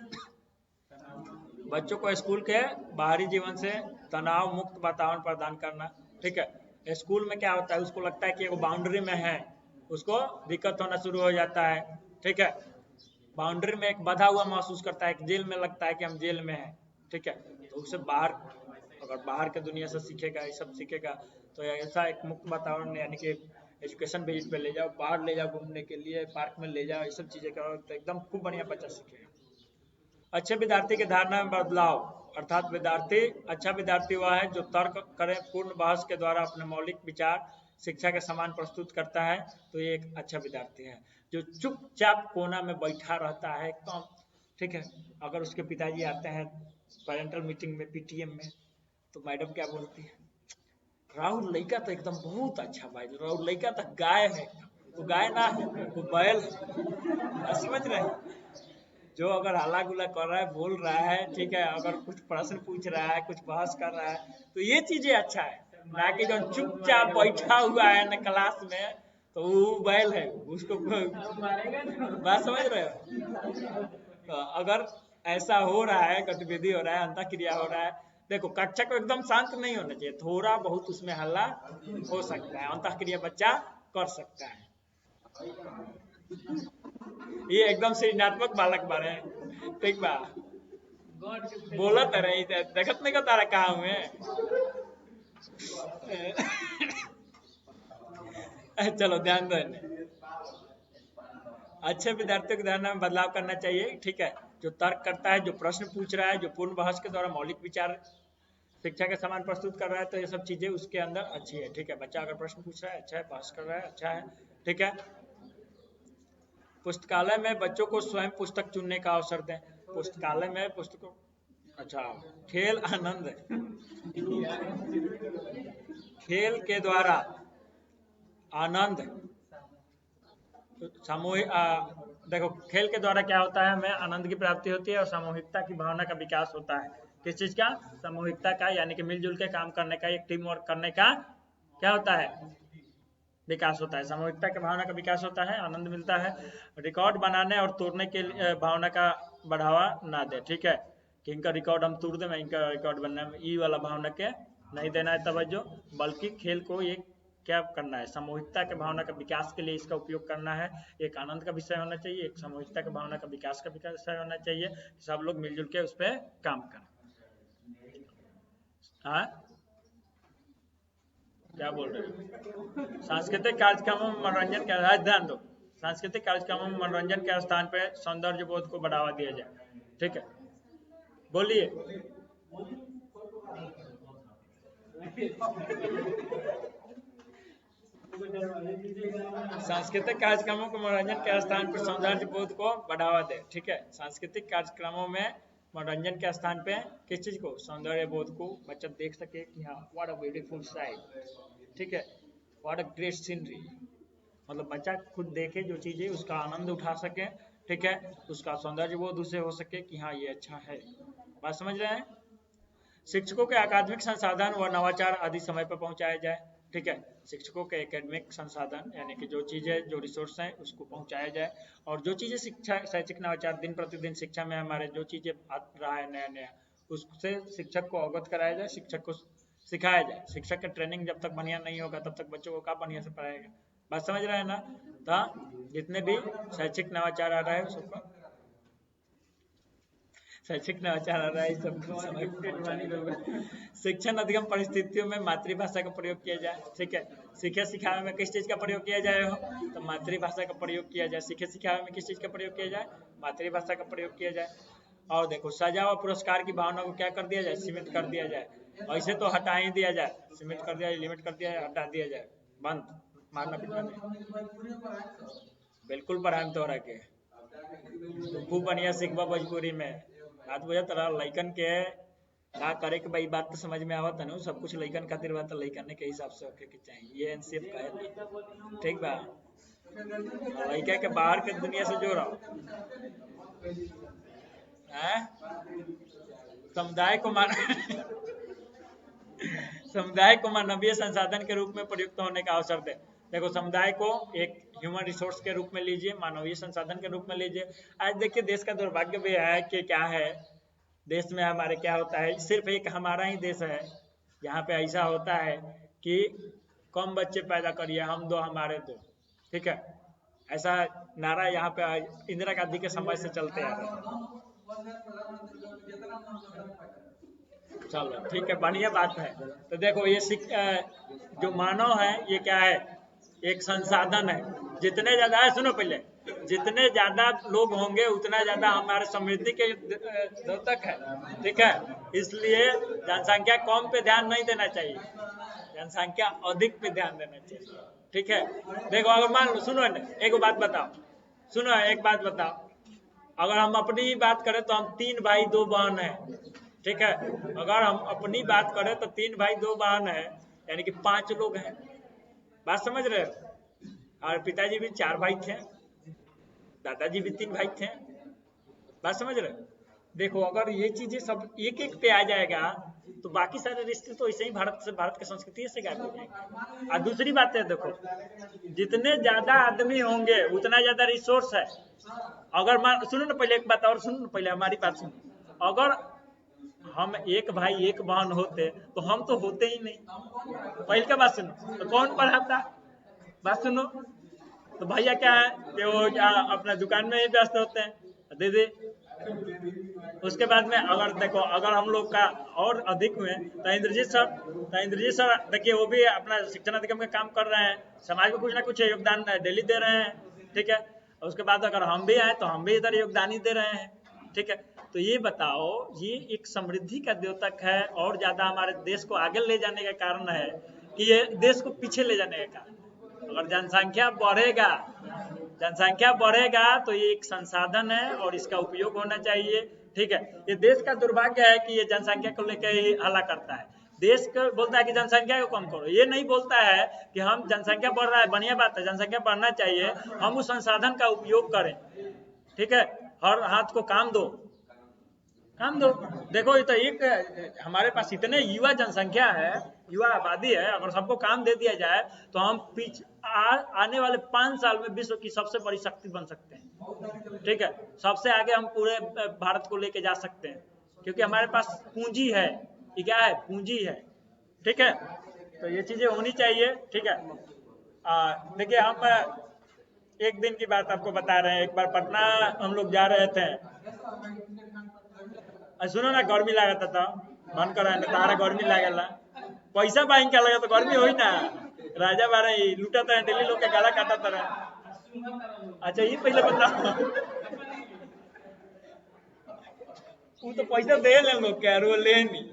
बच्चों को स्कूल के बाहरी जीवन से तनाव मुक्त वातावरण प्रदान करना। ठीक है, स्कूल में क्या होता है, उसको लगता है कि एगो बाउंड्री में है, उसको दिक्कत होना शुरू हो जाता है। ठीक है, बाउंड्री में एक बधा हुआ महसूस करता है, एक जेल में लगता है कि हम जेल में हैं। ठीक है, तो उसे बाहर, अगर बाहर के दुनिया से सीखेगा, ये सब सीखेगा, तो ऐसा एक मुक्त वातावरण, यानी कि एजुकेशन विजिट पे ले जाओ, बाहर ले जाओ घूमने के लिए, पार्क में ले जाओ, ये सब चीजें करो, तो एकदम खूब बढ़िया बच्चा सीखेगा। अच्छे विद्यार्थी की धारणा में बदलाव, अर्थात विद्यार्थी, अच्छा विद्यार्थी वह है जो तर्क करे, पूर्ण बहस के द्वारा अपने मौलिक विचार शिक्षा के समान प्रस्तुत करता है, तो ये एक अच्छा विद्यार्थी है। जो चुपचाप कोना में बैठा रहता है कम। ठीक है, अगर उसके पिताजी आते हैं पेरेंटल मीटिंग में, पीटीएम में, तो मैडम क्या बोलती है, राहुल लड़का तो एकदम बहुत अच्छा भाई, राहुल लड़का तो गाय है। वो गाय ना है, वो बैल है। समझ रहे हैं, जो अगर हल्ला गुल्ला कर रहा है, बोल रहा है, ठीक है, अगर कुछ प्रश्न पूछ रहा है, कुछ बहस कर रहा है, तो ये चीजें अच्छा है। ना कि जो चुपचाप बैठा हुआ है ना क्लास में, तो वो बैल है, उसको बात समझ रहे हो। तो अगर ऐसा हो रहा है, गतिविधि हो रहा है, अंतः क्रिया हो रहा है, देखो कक्षा को एकदम शांत नहीं होना चाहिए, थोड़ा बहुत उसमें हल्ला हो सकता है, अंतः क्रिया बच्चा कर सकता है। ये एकदम सृजनात्मक बालक बारे। ठीक बा, बोला तो रही देखत नहीं का तारा कहा हुए। चलो ध्यान दो। अच्छे विद्यार्थियों की धारणा में बदलाव करना चाहिए। ठीक है, जो तर्क करता है, जो प्रश्न पूछ रहा है, जो पूर्ण बहस के द्वारा मौलिक विचार शिक्षा के समान प्रस्तुत कर रहा है, तो ये सब चीजें उसके अंदर अच्छी है। ठीक है, बच्चा अगर प्रश्न पूछ रहा है अच्छा है, बहस कर रहा है अच्छा है। ठीक है, पुस्तकालय में बच्चों को स्वयं पुस्तक चुनने का अवसर दें। पुस्तकालय में पुस्तकों, अच्छा, खेल आनंद, खेल के द्वारा आनंद सामूहिक, देखो खेल के द्वारा क्या होता है, हमें आनंद की प्राप्ति होती है और सामूहिकता की भावना का विकास होता है। किस चीज का? सामूहिकता का, यानी कि मिलजुल के काम करने का, एक टीम वर्क करने का क्या होता है? विकास होता है। सामूहिकता की भावना का विकास होता है, आनंद मिलता है। रिकॉर्ड बनाने और तोड़ने के भावना का बढ़ावा ना दे, ठीक है, कि इनका रिकॉर्ड हम तोड़ दें, इनका रिकॉर्ड बनने में ई वाला भावना के नहीं देना है तवज्जो, बल्कि खेल को एक क्या करना है, सामूहिकता के भावना का विकास के लिए इसका उपयोग करना है। एक आनंद का विषय होना चाहिए, एक सामूहिकता की भावना का विकास का विषय होना चाहिए, सब लोग मिलजुल के उस पर काम करें। हाँ, क्या बोल रहे हो? सांस्कृतिक कार्यक्रमों में मनोरंजन का ध्यान दो। सांस्कृतिक कार्यक्रमों में मनोरंजन के स्थान पर सौंदर्य बोध को बढ़ावा दिया जाए, ठीक है, बोलिए। सांस्कृतिक कार्यक्रमों को मनोरंजन के स्थान पर सौंदर्य बोध को बढ़ावा दे, ठीक है। सांस्कृतिक कार्यक्रमों में मनोरंजन के स्थान पे किस चीज को? सौंदर्य बोध को बच्चा देख सके कि हाँ, व्हाट अ ब्यूटीफुल साइट, ठीक है, व्हाट अ ग्रेट सीनरी, मतलब बच्चा खुद देखे जो चीजें, उसका आनंद उठा सके, ठीक है, उसका सौंदर्य बोध उसे हो सके कि हाँ ये अच्छा है। बात समझ रहे हैं? शिक्षकों के अकादमिक संसाधन व नवाचार आदि समय पर पहुंचाया जाए, ठीक है। शिक्षकों के एकेडमिक संसाधन यानी कि जो चीजें, जो रिसोर्स हैं उसको पहुंचाया जाए, और जो चीजें शिक्षा, शैक्षिक नवाचार, दिन प्रतिदिन शिक्षा में हमारे जो चीजें आ रहा है नया नया, उससे शिक्षक को अवगत कराया जाए, शिक्षक को सिखाया जाए। शिक्षक का ट्रेनिंग जब तक बढ़िया नहीं होगा तब तक बच्चों को क्या बढ़िया से पढ़ाएगा। बात समझ रहे हैं ना? तो जितने भी शैक्षिक नवाचार आ रहा है सबको, शैक्षिक नवाचार आ रहा है सबको समय। शिक्षण अधिगम परिस्थितियों में मातृभाषा का प्रयोग किया जाए, ठीक है। सीखे सिखावे में किस चीज का प्रयोग किया जाए हो? तो मातृभाषा का प्रयोग किया जाए। सीखे सिखावे में किस चीज का प्रयोग किया जाए? मातृभाषा का प्रयोग किया जाए। और देखो, सजा व पुरस्कार की भावना को क्या कर दिया जाए? सीमित कर दिया जाए। ऐसे तो हटा ही दिया जाए, सीमित कर दिया जाए, लिमिट कर दिया जाए, हटा दिया जाए, बंद, मारना पीटना नहीं। बिल्कुल पढ़ाएं तोहरा के, खूब बढ़िया सीखबा भोजपुरी में। बात बुझा तरह लइकन के का करे के भाई, बात तो समझ में आवत है ना, सब कुछ लइकन खातिर बात लइकन के हिसाब से होके के चाहिए, ये एनसीएफ कहे, ठीक बा। लइका के बाहर के दुनिया से जोड़ो, समुदाय को समुदाय को मानवीय संसाधन के रूप में प्रयुक्त होने का अवसर दे। देखो, समुदाय को एक ह्यूमन रिसोर्स के रूप में लीजिए, मानवीय संसाधन के रूप में लीजिए। आज देखिए, देश का दुर्भाग्य भी है कि क्या है, देश में हमारे क्या होता है, सिर्फ एक हमारा ही देश है यहाँ पे ऐसा होता है कि कम बच्चे पैदा करिए, हम दो हमारे दो, ठीक है, ऐसा नारा यहाँ पे इंदिरा गांधी के समय से चलते आ रहे हैं। चलो ठीक है, बढ़िया बात है। तो देखो, ये जो मानव है ये क्या है? एक संसाधन है। जितने ज्यादा है, सुनो पहले, जितने ज्यादा लोग होंगे उतना ज्यादा हमारे समृद्धि के द्योतक है, ठीक है। इसलिए जनसंख्या कम पे ध्यान नहीं देना चाहिए, जनसंख्या अधिक पे ध्यान देना चाहिए, ठीक है। देखो, अगर मान लो, सुनो एक बात बताओ, सुनो एक बात बताओ, अगर हम अपनी ही बात करें तो हम 3 भाई 2 बहन है, ठीक है। अगर हम अपनी बात करें तो 3 भाई 2 बहन है, यानी कि 5 लोग हैं। बात समझ रहे हो? और पिताजी भी 4 भाई थे, दादाजी भी 3 भाई थे। बात समझ रहे हो? देखो, अगर ये चीजें सब एक एक पे आ जाएगा तो बाकी सारे रिश्ते तो ऐसे ही भारत की संस्कृति से गायब हो जाएंगे। और दूसरी बात है, देखो, जितने ज्यादा आदमी होंगे उतना ज्यादा रिसोर्स है। अगर सुनो ना पहले एक बात और, सुनो ना पहले हमारी बात सुनो। अगर हम एक भाई एक बहन होते तो हम तो होते ही नहीं। पहले का बात सुनो, तो कौन पढ़ाता? बात सुनो, तो भैया क्या है कि वो अपना दुकान में ही व्यस्त होते हैं, दीदी। उसके बाद में अगर देखो, अगर हम लोग का और अधिक हुए तो इंद्रजीत सर देखिए, वो भी अपना शिक्षण अधिगम का काम कर रहे हैं, समाज को कुछ ना कुछ योगदान डेली दे रहे हैं, ठीक है। उसके बाद अगर हम भी आए तो हम भी इधर योगदान ही दे रहे हैं, ठीक है। तो ये बताओ, ये एक समृद्धि का द्योतक है और ज्यादा हमारे देश को आगे ले जाने का कारण है कि ये देश को पीछे ले जाने का कारण। अगर जनसंख्या बढ़ेगा जनसंख्या बढ़ेगा तो ये एक संसाधन है और इसका उपयोग होना चाहिए। ठीक है, ये देश का दुर्भाग्य है कि ये जनसंख्या को लेकर ही हल्ला करता है। देश को बोलता है कि जनसंख्या को कम करो, ये नहीं बोलता है कि हम जनसंख्या बढ़ रहा है, बढ़िया बात है, जनसंख्या बढ़ना चाहिए, हम उस संसाधन का उपयोग करें। ठीक है, हर हाथ को काम दो, काम दो। देखो ये तो एक हमारे पास इतने युवा जनसंख्या है, युवा आबादी है, अगर सबको काम दे दिया जाए तो हम आने वाले 5 साल में विश्व की सबसे बड़ी शक्ति बन सकते हैं। ठीक है, सबसे आगे हम पूरे भारत को लेके जा सकते हैं, क्योंकि हमारे पास पूंजी है। ये क्या है? पूंजी है। ठीक है, तो ये चीजें होनी चाहिए। ठीक है, देखिए हम एक दिन की बात आपको बता रहे हैं। एक बार पटना हम लोग जा रहे थे, सुनो ना, गर्मी लागता था, मन कर तारा गर्मी लागेला, पैसा बैंक का लगा तो गर्मी हो ना, राजा बारा लूटा था डेली लोग के गला काटा था। अच्छा ये पहले बताओ, वो तो पैसा दे ले लोग के, वो ले नहीं।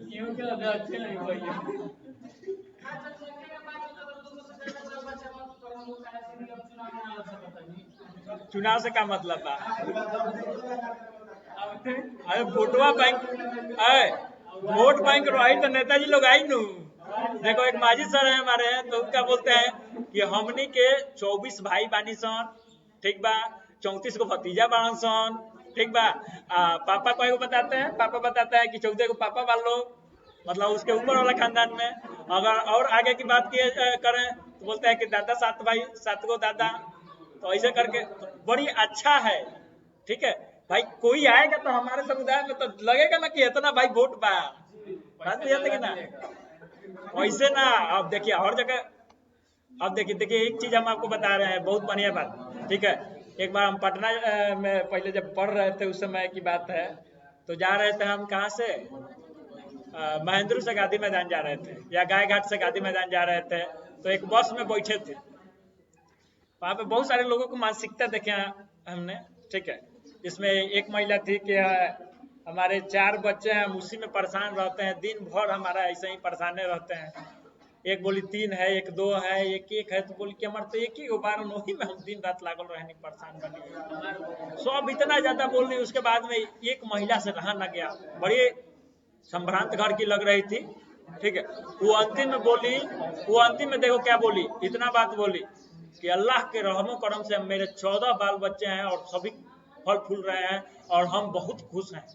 चुनाव से क्या मतलब बा? अरे वोटवा बैंक, अरे वोट बैंक रही तो नेताजी लोग आई नू। देखो एक माजी सर है हमारे, तो क्या बोलते हैं कि हमनी के 24 भाई बानी सन, ठीक बा, 34 को भतीजा बान सन, ठीक बा। पापा को बताते हैं, पापा बताता है कि 14 को पापा वाल लोग, मतलब उसके ऊपर वाला खानदान में। अगर और आगे की बात करें तो बोलते हैं कि दादा 7 भाई, 7 को दादा, तो ऐसे करके तो बड़ी अच्छा है। ठीक है भाई, कोई आएगा तो हमारे समुदाय में तो लगेगा ना कि इतना भाई वोट बा, बात कि ना वैसे ना। अब देखिए हर जगह, अब देखिए एक चीज हम आपको बता रहे हैं, बहुत बढ़िया बात। ठीक है, एक बार हम पटना में पहले जब पढ़ रहे थे, उस समय की बात है, तो जा रहे थे हम कहाँ से, महेंद्र से गांधी मैदान जा रहे थे, या गाय घाट से गांधी मैदान जा रहे थे। तो एक बस में बैठे थे, वहां पे बहुत सारे लोगों को मानसिकता देखे हमने। ठीक है, इसमें एक महिला थी कि हमारे 4 बच्चे हैं, हम उसी में परेशान रहते हैं, दिन भर हमारा ऐसे ही परेशाने रहते हैं। एक बोली 3 है, एक 2 है, एक है, तो बोली कि हमारे तो एक ही बार वही में हम दिन रात लागल रहे, नहीं परेशान बने। सब इतना ज्यादा बोल रही, उसके बाद में एक महिला से रहा न गया, बड़ी संभ्रांत घर की लग रही थी। ठीक है, वो अंतिम में बोली, वो अंतिम में देखो क्या बोली, इतना बात बोली कि अल्लाह के रहमो करम से मेरे 14 बाल बच्चे हैं और सभी फल फूल रहे हैं और हम बहुत खुश हैं।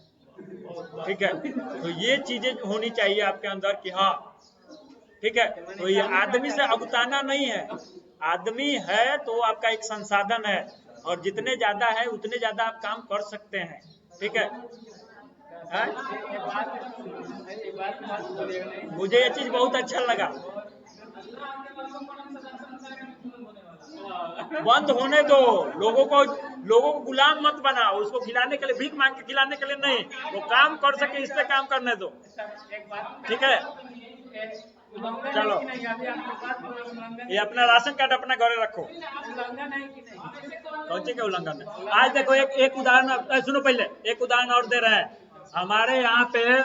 ठीक है, तो ये चीजें होनी चाहिए आपके अंदर कि हाँ, ठीक है, तो ये आदमी से अगुताना नहीं है, आदमी है तो आपका एक संसाधन है, और जितने ज्यादा है उतने ज्यादा आप काम कर सकते हैं। ठीक है, मुझे ये चीज बहुत अच्छा लगा। बंद होने दो, लोगों को गुलाम मत बनाओ, उसको खिलाने के लिए, भीख मांग के खिलाने के लिए नहीं, वो काम कर सके इस पे काम करने दो। ठीक है, चलो ये अपना राशन कार्ड अपना घरे रखो। कौन सी के उल्लंघन है? आज देखो एक उदाहरण सुनो, पहले एक उदाहरण और दे रहे हैं। हमारे यहाँ पे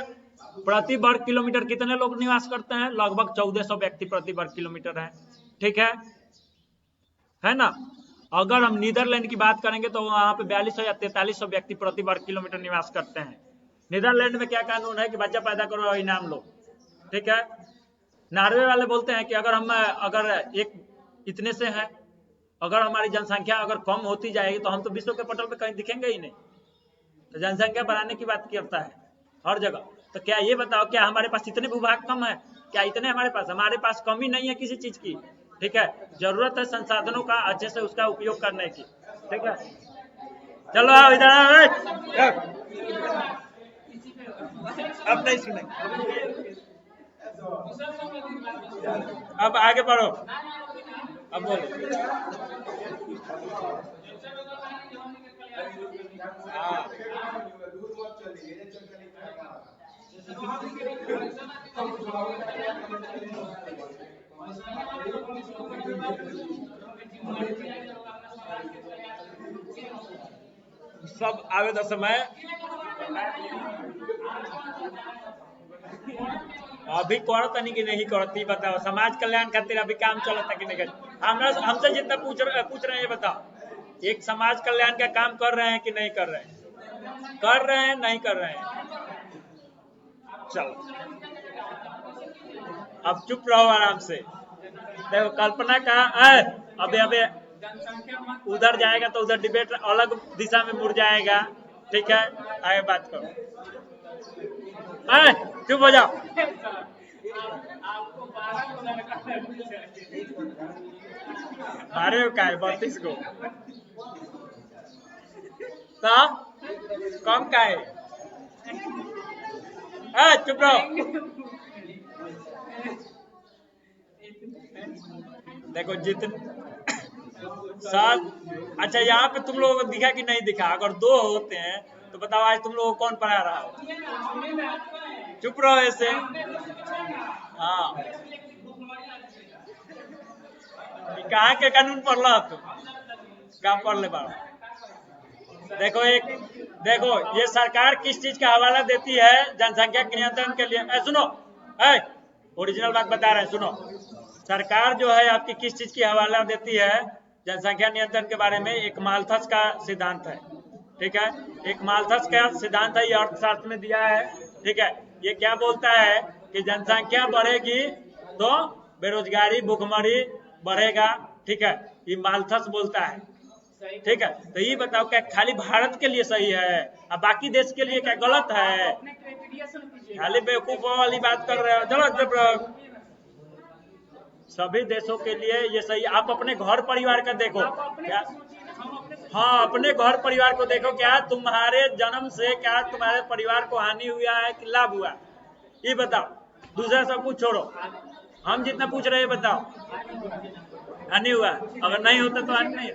प्रति वर्ग किलोमीटर कितने लोग निवास करते हैं? लगभग 1400 व्यक्ति प्रति वर्ग किलोमीटर है। ठीक है ना? अगर हम नीदरलैंड की बात करेंगे तो वहां पे 4200 या 4300 व्यक्ति प्रति वर्ग किलोमीटर निवास करते हैं। नीदरलैंड में क्या कानून है कि बच्चा पैदा करो और इनाम लो। ठीक है, नॉर्वे वाले बोलते हैं कि अगर एक इतने से है, अगर हमारी जनसंख्या अगर कम होती जाएगी तो हम तो विश्व के पटल पे कहीं दिखेंगे ही नहीं। तो जनसंख्या बढ़ाने की बात करता है हर जगह। तो क्या ये बताओ, क्या हमारे पास इतने विभाग कम है? क्या इतने हमारे पास कमी नहीं है किसी चीज की। ठीक है, जरूरत है संसाधनों का अच्छे से उसका उपयोग करने की। ठीक है, चलो इधर अब नहीं सुनेंगे, अब आगे बढ़ो, अब बोलो। सब आवे तो समय अभी करत नहीं कि नहीं करती, बताओ समाज कल्याण खातिर अभी काम चलता कि नहीं? हमसे जितना पूछ रहे हैं, बताओ एक समाज कल्याण का काम कर रहे हैं कि नहीं कर रहे हैं? कर रहे हैं, नहीं कर रहे हैं? चलो अब चुप रहो आराम से। देखो कल्पना का अबे अबे उधर जाएगा तो उधर डिबेट अलग दिशा में मुड़ जाएगा। ठीक है, आगे बात करो। चुप हो जाओ। अरे का है 32 को तो कम का है? चुप रहो। देखो जितने साल, अच्छा यहाँ पे तुम लोगों को दिखा कि नहीं दिखा? अगर 2 होते हैं तो बताओ आज तुम लोगों को कौन पढ़ा रहा हो? चुप रहो ऐसे। हाँ, कहाँ के कानून पढ़ रहा तुम? कहाँ पढ़ ले बाबा? देखो ये सरकार किस चीज का हवाला देती है जनसंख्या के नियंत्रण के लिए? सुनो, ओरिजिनल बात बता रहे हैं, सुनो। सरकार जो है आपकी किस चीज की हवाला देती है जनसंख्या नियंत्रण के बारे में? एक माल्थस का सिद्धांत है। ठीक है, एक माल्थस का सिद्धांत है, ये अर्थशास्त्र में दिया है। ठीक है, ये क्या बोलता है कि जनसंख्या बढ़ेगी तो बेरोजगारी भुखमरी बढ़ेगा। ठीक है, ये माल्थस बोलता है। ठीक है, तो ये बताओ क्या खाली भारत के लिए सही है और बाकी देश के लिए क्या गलत है? खाली बेवकूफों वाली बात कर रहे हो। चलो सभी देशों के लिए ये सही। आप अपने घर परिवार का देखो क्या? हाँ, अपने घर परिवार को देखो, क्या तुम्हारे जन्म से क्या तुम्हारे परिवार को हानि हुआ है कि लाभ हुआ? ये बताओ। दूसरा सब कुछ छोड़ो, हम जितना पूछ रहे हैं बताओ। हानि हुआ? अगर नहीं होता तो हानि नहीं।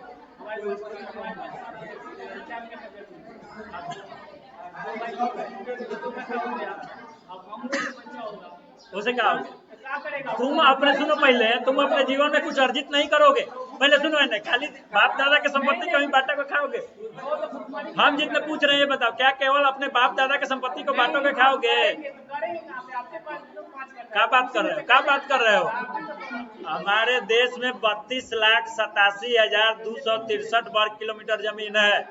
उसे क्या होगा? तुम अपने सुनो, पहले तुम अपने जीवन में कुछ अर्जित नहीं करोगे। पहले सुनो है ना, खाली बाप दादा की संपत्ति कहीं बांटा को खाओगे? हम जितने पूछ रहे हैं बताओ, क्या केवल अपने बाप दादा की संपत्ति को बांटो के खाओगे? क्या बात कर रहे हो? क्या बात कर रहे हो? हमारे देश में 32,87,263 वर्ग किलोमीटर जमीन है।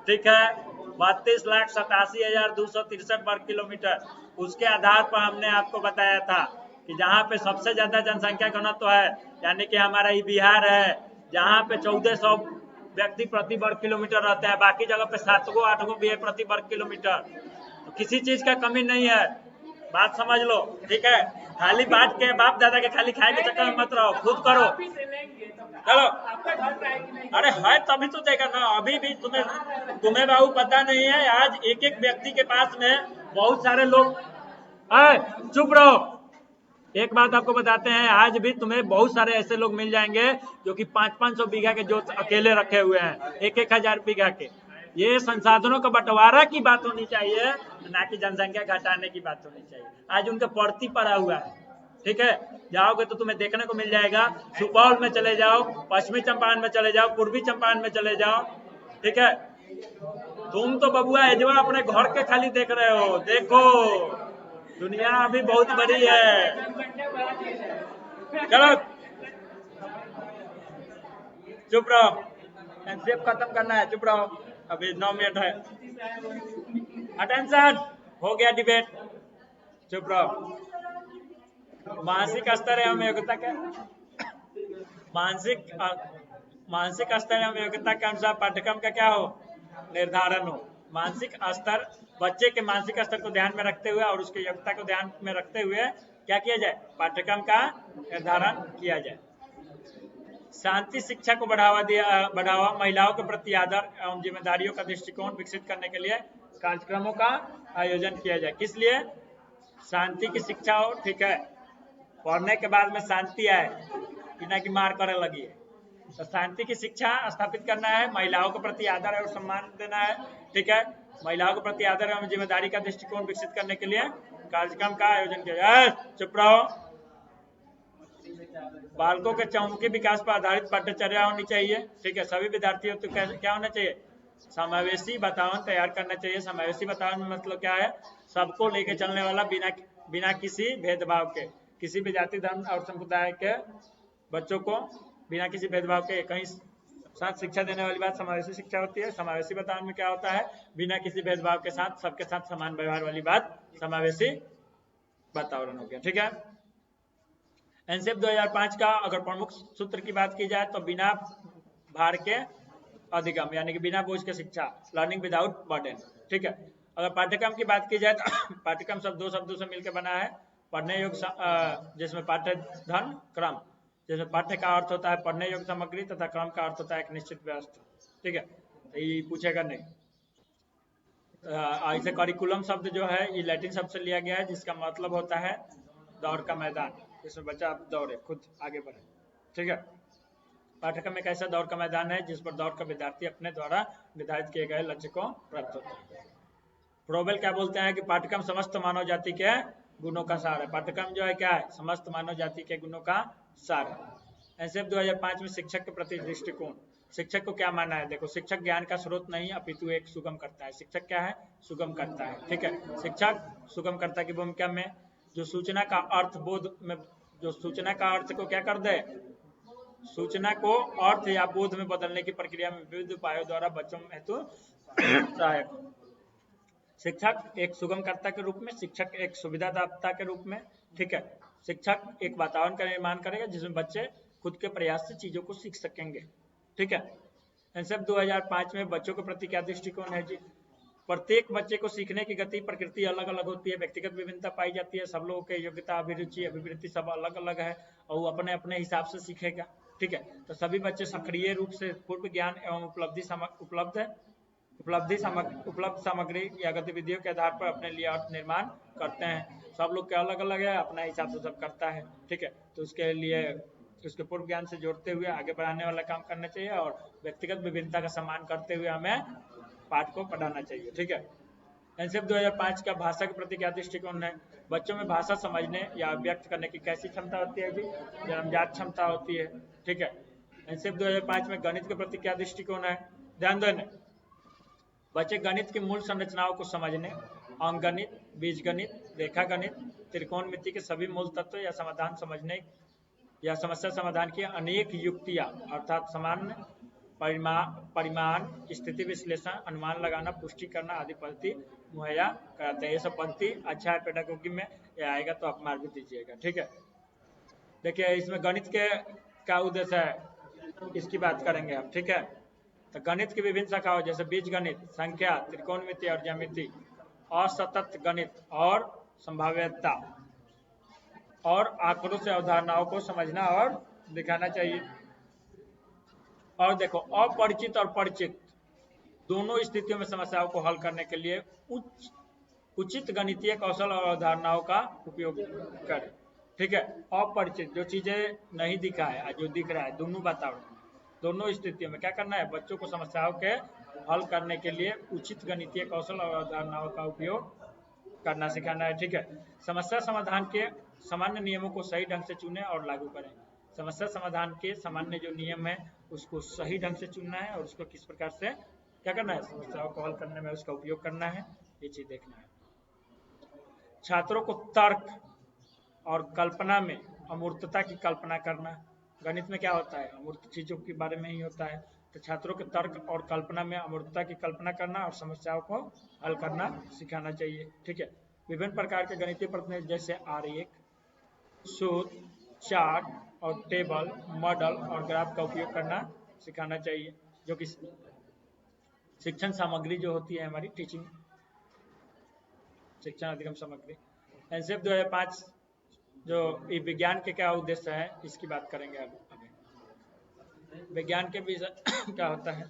ठीक है, 32,87,263 वर्ग किलोमीटर। उसके आधार पर हमने आपको बताया था कि जहाँ पे सबसे ज्यादा जनसंख्या घनत्व है, यानी कि हमारा ये बिहार है, जहाँ पे 1400 व्यक्ति प्रति वर्ग किलोमीटर रहते हैं। बाकी जगह पे 7-8 भी है प्रति वर्ग किलोमीटर। तो किसी चीज का कमी नहीं है, बात समझ लो। ठीक है, खाली बांट के बाप दादा के खाली खाए के चक्कर में मत रहो, खुद करो। चलो, अरे है तभी तो देगा ना। अभी भी तुम्हें बाबू पता नहीं है, आज एक एक व्यक्ति के पास में बहुत सारे लोग। चुप रहो। एक बात आपको बताते हैं, आज भी तुम्हें बहुत सारे ऐसे लोग मिल जाएंगे जो कि 500-500 बीघा के जोत अकेले रखे हुए हैं, 1-1 हजार बीघा के। ये संसाधनों का बंटवारा की बात होनी चाहिए, ना कि जनसंख्या घटाने की बात होनी चाहिए। आज उनके प्रति पड़ा हुआ है। ठीक है, जाओगे तो तुम्हें देखने को मिल जाएगा। सुपौल में चले जाओ, पश्चिमी चंपारण में चले जाओ, पूर्वी चंपारण में चले जाओ। ठीक है, तुम तो बबुआ एजवा अपने घर के खाली देख रहे हो। देखो दुनिया अभी बहुत बड़ी है। चलो चुप रहो, एनसीएफ खत्म करना है। चुप रहो, अभी 9 मिनट है। अटेंशन, हो गया डिबेट। चुप रहो। मानसिक स्तर एवं योग्यता के मानसिक स्तर एवं योग्यता के अनुसार पाठ्यक्रम का क्या हो? निर्धारण हो। मानसिक स्तर, बच्चे के मानसिक स्तर को ध्यान में रखते हुए और उसकी योग्यता को ध्यान में रखते हुए क्या किया जाए? पाठ्यक्रम का निर्धारण किया जाए। शांति शिक्षा को बढ़ावा, महिलाओं के प्रति आदर एवं जिम्मेदारियों का दृष्टिकोण विकसित करने के लिए कार्यक्रमों का आयोजन किया जाए। किस लिए? शांति की शिक्षा हो। ठीक है, पढ़ने के बाद में शांति आए, बिना की मार करे लगी है। तो शांति की शिक्षा स्थापित करना है, महिलाओं के प्रति आदर और सम्मान देना है। ठीक है, महिलाओं के प्रति आदर एवं जिम्मेदारी का दृष्टिकोण विकसित करने के लिए कार्यक्रम का आयोजन किया जाए। चुप रहो। बालकों के चहुमुखी विकास पर आधारित पाठ्यचर्या होनी चाहिए। ठीक है, सभी विद्यार्थियों तो क्या होना चाहिए? समावेशी वातावरण तैयार करना चाहिए। समावेशी वातावरण में मतलब क्या है? सबको लेके चलने वाला, बिना किसी भेदभाव के, किसी भी जाति धर्म और संप्रदाय के बच्चों को बिना किसी भेदभाव के कहीं साथ शिक्षा देने वाली बात समावेशी शिक्षा होती है। समावेशी वातावरण में क्या होता है, बिना किसी भेदभाव के साथ सबके साथ समान व्यवहार वाली बात समावेशी वातावरण हो गया। ठीक है, एनसीएफ 2005 का अगर प्रमुख सूत्र की बात की जाए तो बिना भार के अधिगम, यानी कि बिना बोझ के शिक्षा, लर्निंग विदाउट बर्डन। ठीक है, अगर पाठ्यक्रम की बात की जाए तो पाठ्यक्रम सब दो शब्दों से मिलकर बना है, पढ़ने योग्य, जिसमें पाठ्य धन क्रम, जिसमें पाठ्य का अर्थ होता है पढ़ने योग्य सामग्री तथा क्रम का अर्थ होता है एक निश्चित व्यवस्था। ठीक है, तो ये पूछेगा नहीं। ऐसे करिकुलम शब्द जो है ये लैटिन शब्द से लिया गया है, जिसका मतलब होता है दौड़ का मैदान, जिसमें बच्चा दौड़े, खुद आगे बढ़े। ठीक है, पाठ्यक्रम एक ऐसा दौड़ का मैदान है जिस पर दौड़ का विद्यार्थी अपने द्वारा निर्धारित किए गए लक्ष्य को प्राप्त होता है। फ्रोबेल क्या बोलते हैं कि पाठ्यक्रम समस्त मानव जाति के गुणों का सार है। पाठ्यक्रम जो है क्या है, समस्त मानव जाति के गुणों का सार है। एनसीएफ 2005 में शिक्षक के प्रति दृष्टिकोण, शिक्षक को क्या मानना है, देखो शिक्षक ज्ञान का स्रोत नहीं अपितु एक सुगम करता है। शिक्षक क्या है, सुगम करता है। ठीक है, शिक्षक सुगम करता की भूमिका में जो सूचना का अर्थ बोध में, जो सूचना का अर्थ को क्या कर दे, सूचना को अर्थ या बोध में बदलने की प्रक्रिया में विविध उपायों द्वारा बच्चों हेतु सहायक। शिक्षक एक सुगमकर्ता के रूप में, शिक्षक एक सुविधादाता के रूप में। ठीक है, शिक्षक एक वातावरण का निर्माण करेगा जिसमें बच्चे खुद के प्रयास से चीजों को सीख सकेंगे। ठीक है, एनसीएफ 2005 में बच्चों के प्रति क्या दृष्टिकोण है जी, प्रत्येक बच्चे को सीखने की गति प्रकृति अलग अलग होती है, व्यक्तिगत विभिन्नता पाई जाती है, सब लोगों के योग्यता अभिरुचि अभिवृत्ति सब अलग अलग है और वो अपने अपने हिसाब से सीखेगा। ठीक है, तो सभी बच्चे सक्रिय रूप से पूर्व ज्ञान एवं उपलब्ध सामग्री या गतिविधियों के आधार पर अपने लिए अर्थ निर्माण करते हैं। सब लोग के अलग अलग है, अपना हिसाब से सब करता है। ठीक है, तो उसके लिए उसके पूर्व ज्ञान से जोड़ते हुए आगे बढ़ाने वाला काम करना चाहिए और व्यक्तिगत विभिन्नता का सम्मान करते हुए हमें पाठ को पढ़ाना चाहिए। ठीक है, एनसीएफ 2005 का भाषा के प्रति क्या दृष्टिकोण है, बच्चों में भाषा समझने या व्यक्त करने की कैसी क्षमता होती है जी, जन्मजात क्षमता होती है। ठीक है, एनसीएफ 2005 में गणित के प्रति क्या दृष्टिकोण है, ध्यान देने, बच्चे गणित की मूल संरचनाओं को समझने, अंकगणित, बीजगणित, रेखा गणित, त्रिकोणमिति के सभी मूल तत्व या समाधान समझने या समस्या समाधान की अनेक युक्तियां अर्थात सामान्य परिमाण, स्थिति विश्लेषण, अनुमान लगाना, पुष्टि करना आदि पद्धति मुहैया कराते हैं। ये सब पद्धति अच्छा है, पेडागोगी में ये आएगा तो आप मार भी दीजिएगा। ठीक है, देखिए इसमें गणित के क्या उद्देश्य है इसकी बात करेंगे हम। ठीक है, तो गणित की विभिन्न शाखाओं जैसे बीज गणित, संख्या, त्रिकोणमिति और ज्यामिति, असतत गणित और संभाव्यता और आंकड़ों से अवधारणाओं को समझना और दिखाना चाहिए। और देखो अपरिचित और परिचित दोनों स्थितियों में समस्याओं को हल करने के लिए उचित गणितीय कौशल और अवधारणाओं का उपयोग करें। ठीक है, अपरिचित जो चीजें नहीं दिखा है, जो दिख रहा है, दोनों वातावरण दोनों स्थितियों में क्या करना है, बच्चों को समस्याओं के हल करने के लिए उचित गणितीय कौशल और अवधारणाओं का उपयोग करना सिखाना है। ठीक है, समस्या समाधान के सामान्य नियमों को सही ढंग से चुनें और लागू करें। समस्या समाधान के सामान्य जो नियम है उसको सही ढंग से चुनना है और उसको किस प्रकार से क्या करना है, समस्याओं को हल करने में उसका उपयोग करना है, ये चीज देखना है। छात्रों को तर्क और कल्पना में अमूर्तता की कल्पना करना, गणित में क्या होता है, अमूर्त चीजों के बारे में ही होता है, तो छात्रों के तर्क और कल्पना में अमूर्तता की कल्पना करना और समस्याओं को हल करना सिखाना चाहिए। ठीक है, विभिन्न प्रकार के गणितीय प्रतिनिधि जैसे आरेख, सूत्र, चार्ट और टेबल, मॉडल और ग्राफ का उपयोग करना सिखाना चाहिए, जो कि शिक्षण सामग्री जो होती है हमारी टीचिंग शिक्षण अधिगम सामग्री। एनसीएफ 2005 जो विज्ञान के क्या उद्देश्य है इसकी बात करेंगे अब आगे। विज्ञान के विषय क्या होता है,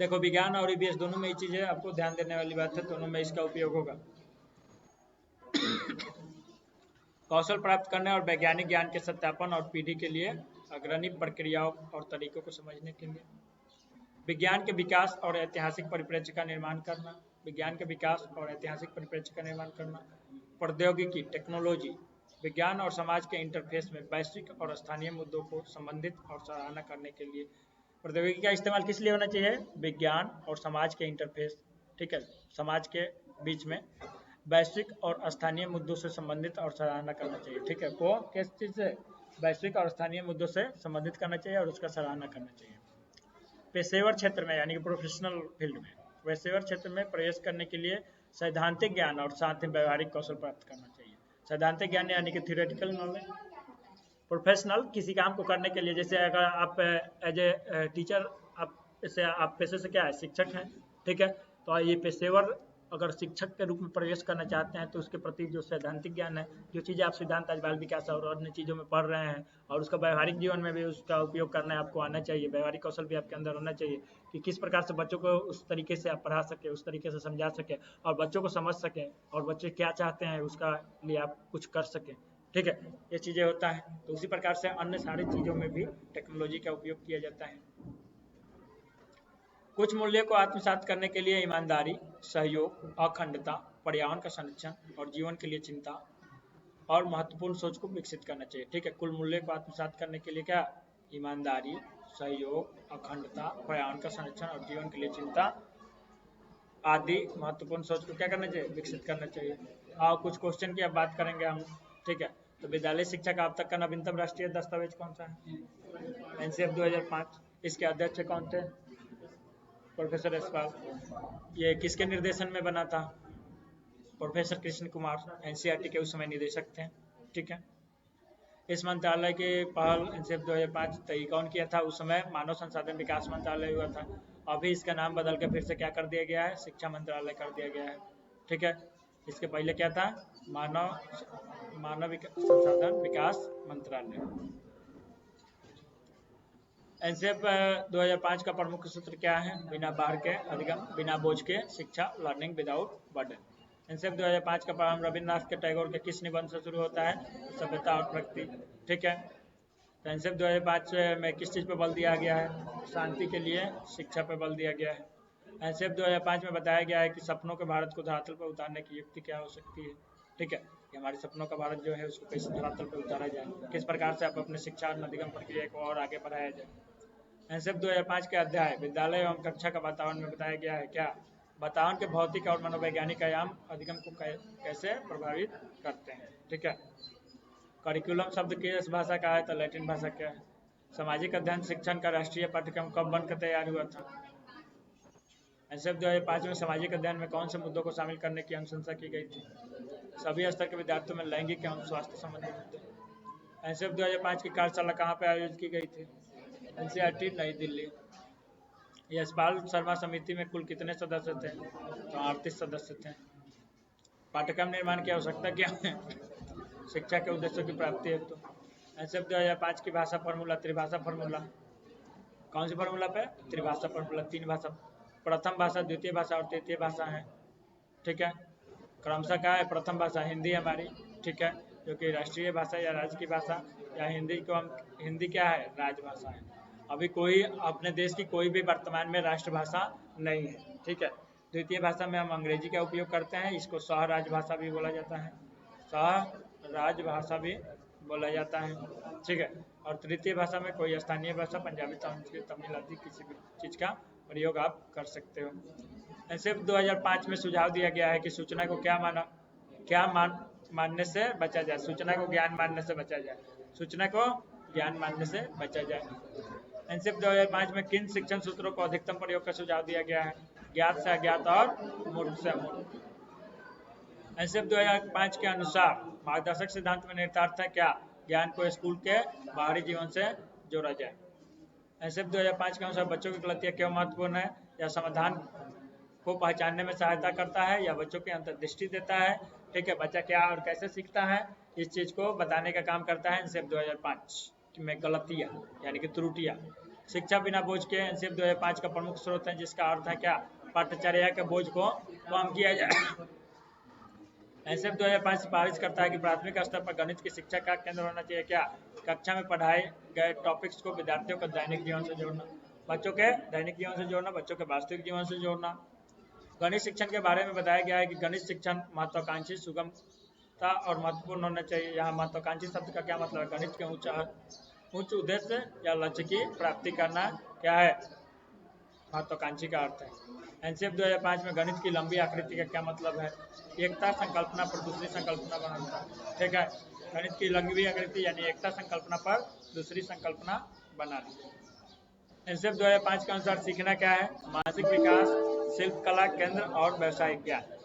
देखो विज्ञान और ईवीएस दोनों में ये चीजें आपको ध्यान देने वाली बात है, दोनों में इसका उपयोग होगा। कौशल प्राप्त करने और वैज्ञानिक ज्ञान के सत्यापन और पीढ़ी के लिए अग्रणी प्रक्रियाओं और तरीकों को समझने के लिए, विज्ञान के विकास और ऐतिहासिक परिप्रेक्ष्य का निर्माण करना, विज्ञान के विकास और ऐतिहासिक परिप्रेक्ष्य का निर्माण करना, प्रौद्योगिकी टेक्नोलॉजी विज्ञान और समाज के इंटरफेस में वैश्विक और स्थानीय मुद्दों को संबंधित और सराहना करने के लिए। प्रौद्योगिकी का इस्तेमाल किस लिए होना चाहिए, विज्ञान और समाज के इंटरफेस, ठीक है, समाज के बीच में वैश्विक और स्थानीय मुद्दों से संबंधित और सराहना करना चाहिए। ठीक है, को किस चीज से, वैश्विक और स्थानीय मुद्दों से संबंधित करना चाहिए और उसका सराहना करना चाहिए। पेशेवर क्षेत्र में यानी कि प्रोफेशनल फील्ड में, पेशेवर क्षेत्र में प्रवेश करने के लिए सैद्धांतिक ज्ञान और साथ ही व्यवहारिक कौशल प्राप्त करना चाहिए। सैद्धांतिक ज्ञान यानी कि थियोरेटिकल नॉलेज। प्रोफेशनल किसी काम को करने के लिए, जैसे अगर आप एज ए टीचर, आप पेशे से क्या है, शिक्षक हैं, ठीक है, तो ये पेशेवर अगर शिक्षक के रूप में प्रवेश करना चाहते हैं तो उसके प्रति जो सैद्धांतिक ज्ञान है, जो चीज़ें आप सिद्धांत आज बाल विकास और अन्य चीज़ों में पढ़ रहे हैं और उसका व्यवहारिक जीवन में भी उसका उपयोग करना आपको आना चाहिए। व्यवहारिक कौशल भी आपके अंदर होना चाहिए कि किस प्रकार से बच्चों को उस तरीके से आप पढ़ा सकें, उस तरीके से समझा सकें और बच्चों को समझ सकें और बच्चे क्या चाहते हैं उसका लिए आप कुछ कर सकें, ठीक है, ये चीज़ें होता है। तो उसी प्रकार से अन्य सारी चीज़ों में भी टेक्नोलॉजी का उपयोग किया जाता है। कुछ मूल्यों को आत्मसात करने के लिए ईमानदारी, सहयोग, अखंडता, पर्यावरण का संरक्षण और जीवन के लिए चिंता और महत्वपूर्ण सोच को विकसित करना चाहिए, ठीक है। कुल मूल्यों को आत्मसात करने के लिए क्या, ईमानदारी, सहयोग, अखंडता, पर्यावरण का संरक्षण और जीवन के लिए चिंता आदि महत्वपूर्ण सोच को क्या करना चाहिए, विकसित करना चाहिए। और कुछ क्वेश्चन की अब बात करेंगे हम, ठीक है। तो विद्यालय शिक्षा का अब तक का नवीनतम राष्ट्रीय दस्तावेज कौन सा है, एनसीएफ 2005। इसके अध्यक्ष कौन थे, प्रोफेसर यशपाल। ये किसके निर्देशन में बना था, प्रोफेसर कृष्ण कुमार, एनसीईआरटी के उस समय निदेशक थे, ठीक है। इस मंत्रालय के पहल एनसीएफ 2005 तय कौन किया था, उस समय मानव संसाधन विकास मंत्रालय हुआ था। अभी इसका नाम बदल के फिर से क्या कर दिया गया है, शिक्षा मंत्रालय कर दिया गया है, ठीक है। इसके पहले क्या था, मानव संसाधन विकास मंत्रालय। एनसीएफ 2005 का प्रमुख सूत्र क्या है, बिना बाहर के अधिगम, बिना बोझ के शिक्षा, लर्निंग विदाउट बर्डन। एनसीएफ 2005 का प्रारंभ रविन्द्रनाथ के टैगोर के किस निबंध से शुरू होता है, सभ्यता और प्रगति, ठीक है। तो एनसीएफ 2005 में किस चीज़ पर बल दिया गया है, शांति के लिए शिक्षा पर बल दिया गया है। एनसीएफ 2005 में बताया गया है कि सपनों के भारत को धरातल पर उतारने की युक्ति क्या हो सकती है, ठीक है, कि हमारे सपनों का भारत जो है उसको कैसे धरातल पर उतारा जाए, किस प्रकार से आप अपने शिक्षा और अधिगम प्रक्रिया को और आगे बढ़ाया जाए। एनसीएफ 2005 के अध्याय विद्यालय एवं कक्षा का वातावरण में बताया गया है क्या, वातावरण के भौतिक और मनोवैज्ञानिक आयाम अधिगम को कैसे प्रभावित करते हैं, ठीक है। करिकुलम शब्द किस भाषा का है, तो लैटिन भाषा का है। सामाजिक अध्ययन शिक्षण का राष्ट्रीय पाठ्यक्रम कब बनकर तैयार हुआ था, एनसीएफ 2005 में सामाजिक अध्ययन में कौन से मुद्दों को शामिल करने की अनुशंसा की गई थी, सभी स्तर के विद्यार्थियों में लैंगिक एवं स्वास्थ्य संबंधी मुद्दे। एनसीएफ 2005 की कार्यशाला कहाँ पर आयोजित की गई थी, एनसीईआरटी नई दिल्ली। यशपाल शर्मा समिति में कुल कितने सदस्य थे, तो 38 सदस्य थे। पाठ्यक्रम निर्माण की आवश्यकता क्या है, शिक्षा के उद्देश्यों की प्राप्ति हेतु। एनसीएफ 2005 की भाषा फार्मूला, त्रिभाषा फार्मूला, कौन सी फार्मूला पे, त्रिभाषा फार्मूला, 3 भाषा, प्रथम भाषा, द्वितीय भाषा और तृतीय भाषा है, ठीक है। क्रमशः क्या है, प्रथम भाषा हिंदी हमारी, ठीक है, जो कि राष्ट्रीय भाषा या राज्य की भाषा, या हिंदी को हम, हिंदी क्या है, राजभाषा है। अभी कोई अपने देश की कोई भी वर्तमान में राष्ट्रभाषा नहीं है, ठीक है। द्वितीय भाषा में हम अंग्रेजी का उपयोग करते हैं, इसको सह राजभाषा भी बोला जाता है, सह राजभाषा भी बोला जाता है, ठीक है। और तृतीय भाषा में कोई स्थानीय भाषा, पंजाबी, संस्कृत, तमिल आदि किसी भी चीज़ का प्रयोग आप कर सकते हो। एनसीएफ 2005 में सुझाव दिया गया है कि सूचना को मानने से बचा जाए, सूचना को ज्ञान मानने से बचा जाए, सूचना को ज्ञान मानने से बचा जाए। एनसीएफ 2005 में किन शिक्षण सूत्रों को अधिकतम प्रयोग का सुझाव दिया गया है, ज्ञात से अज्ञात और मूर्ख से अमूर्ख। एनसीएफ 2005 के अनुसार मार्गदर्शक सिद्धांत में निहितार्थ है क्या, ज्ञान को स्कूल के बाहरी जीवन से जोड़ा जाए। एनसीएफ 2005 के अनुसार बच्चों की गलतियाँ क्यों महत्वपूर्ण है, या समाधान को पहचानने में सहायता करता है या बच्चों की अंतर्दृष्टि देता है, ठीक है, बच्चा क्या और कैसे सीखता है इस चीज़ को बताने का काम करता है एनसीएफ 2005 में गलतियाँ यानी कि त्रुटियाँ। शिक्षा बिना बोझ के एनसीएफ 2005 का प्रमुख स्रोत है, जिसका अर्थ है क्या, पाठ्यचर्या के बोझ को कम किया जाए। एनसीएफ 2005 सिफारिश करता है कि प्राथमिक स्तर पर गणित की शिक्षा का केंद्र होना चाहिए क्या, कक्षा में पढ़ाए गए टॉपिक्स को विद्यार्थियों को दैनिक जीवन से जोड़ना, बच्चों के दैनिक जीवन से जोड़ना, बच्चों के वास्तविक जीवन से जोड़ना। गणित शिक्षण के बारे में बताया गया है कि गणित शिक्षण महत्वाकांक्षी, सुगमता और महत्वपूर्ण होना चाहिए। यहाँ महत्वाकांक्षी शब्द का क्या मतलब है, गणित के उच्च उद्देश्य या लक्ष्य की प्राप्ति करना क्या है, महत्वाकांक्षी का अर्थ है। एनसीएफ 2005 में गणित की लंबी आकृति का क्या मतलब है, एकता संकल्पना पर दूसरी संकल्पना बनाना, ठीक है, गणित की लंबी आकृति यानी एकता संकल्पना पर दूसरी संकल्पना बनाना। एनसीएफ 2005 के अनुसार सीखना क्या है? मानसिक विकास, शिल्प कला केंद्र और व्यवसाय क्या है?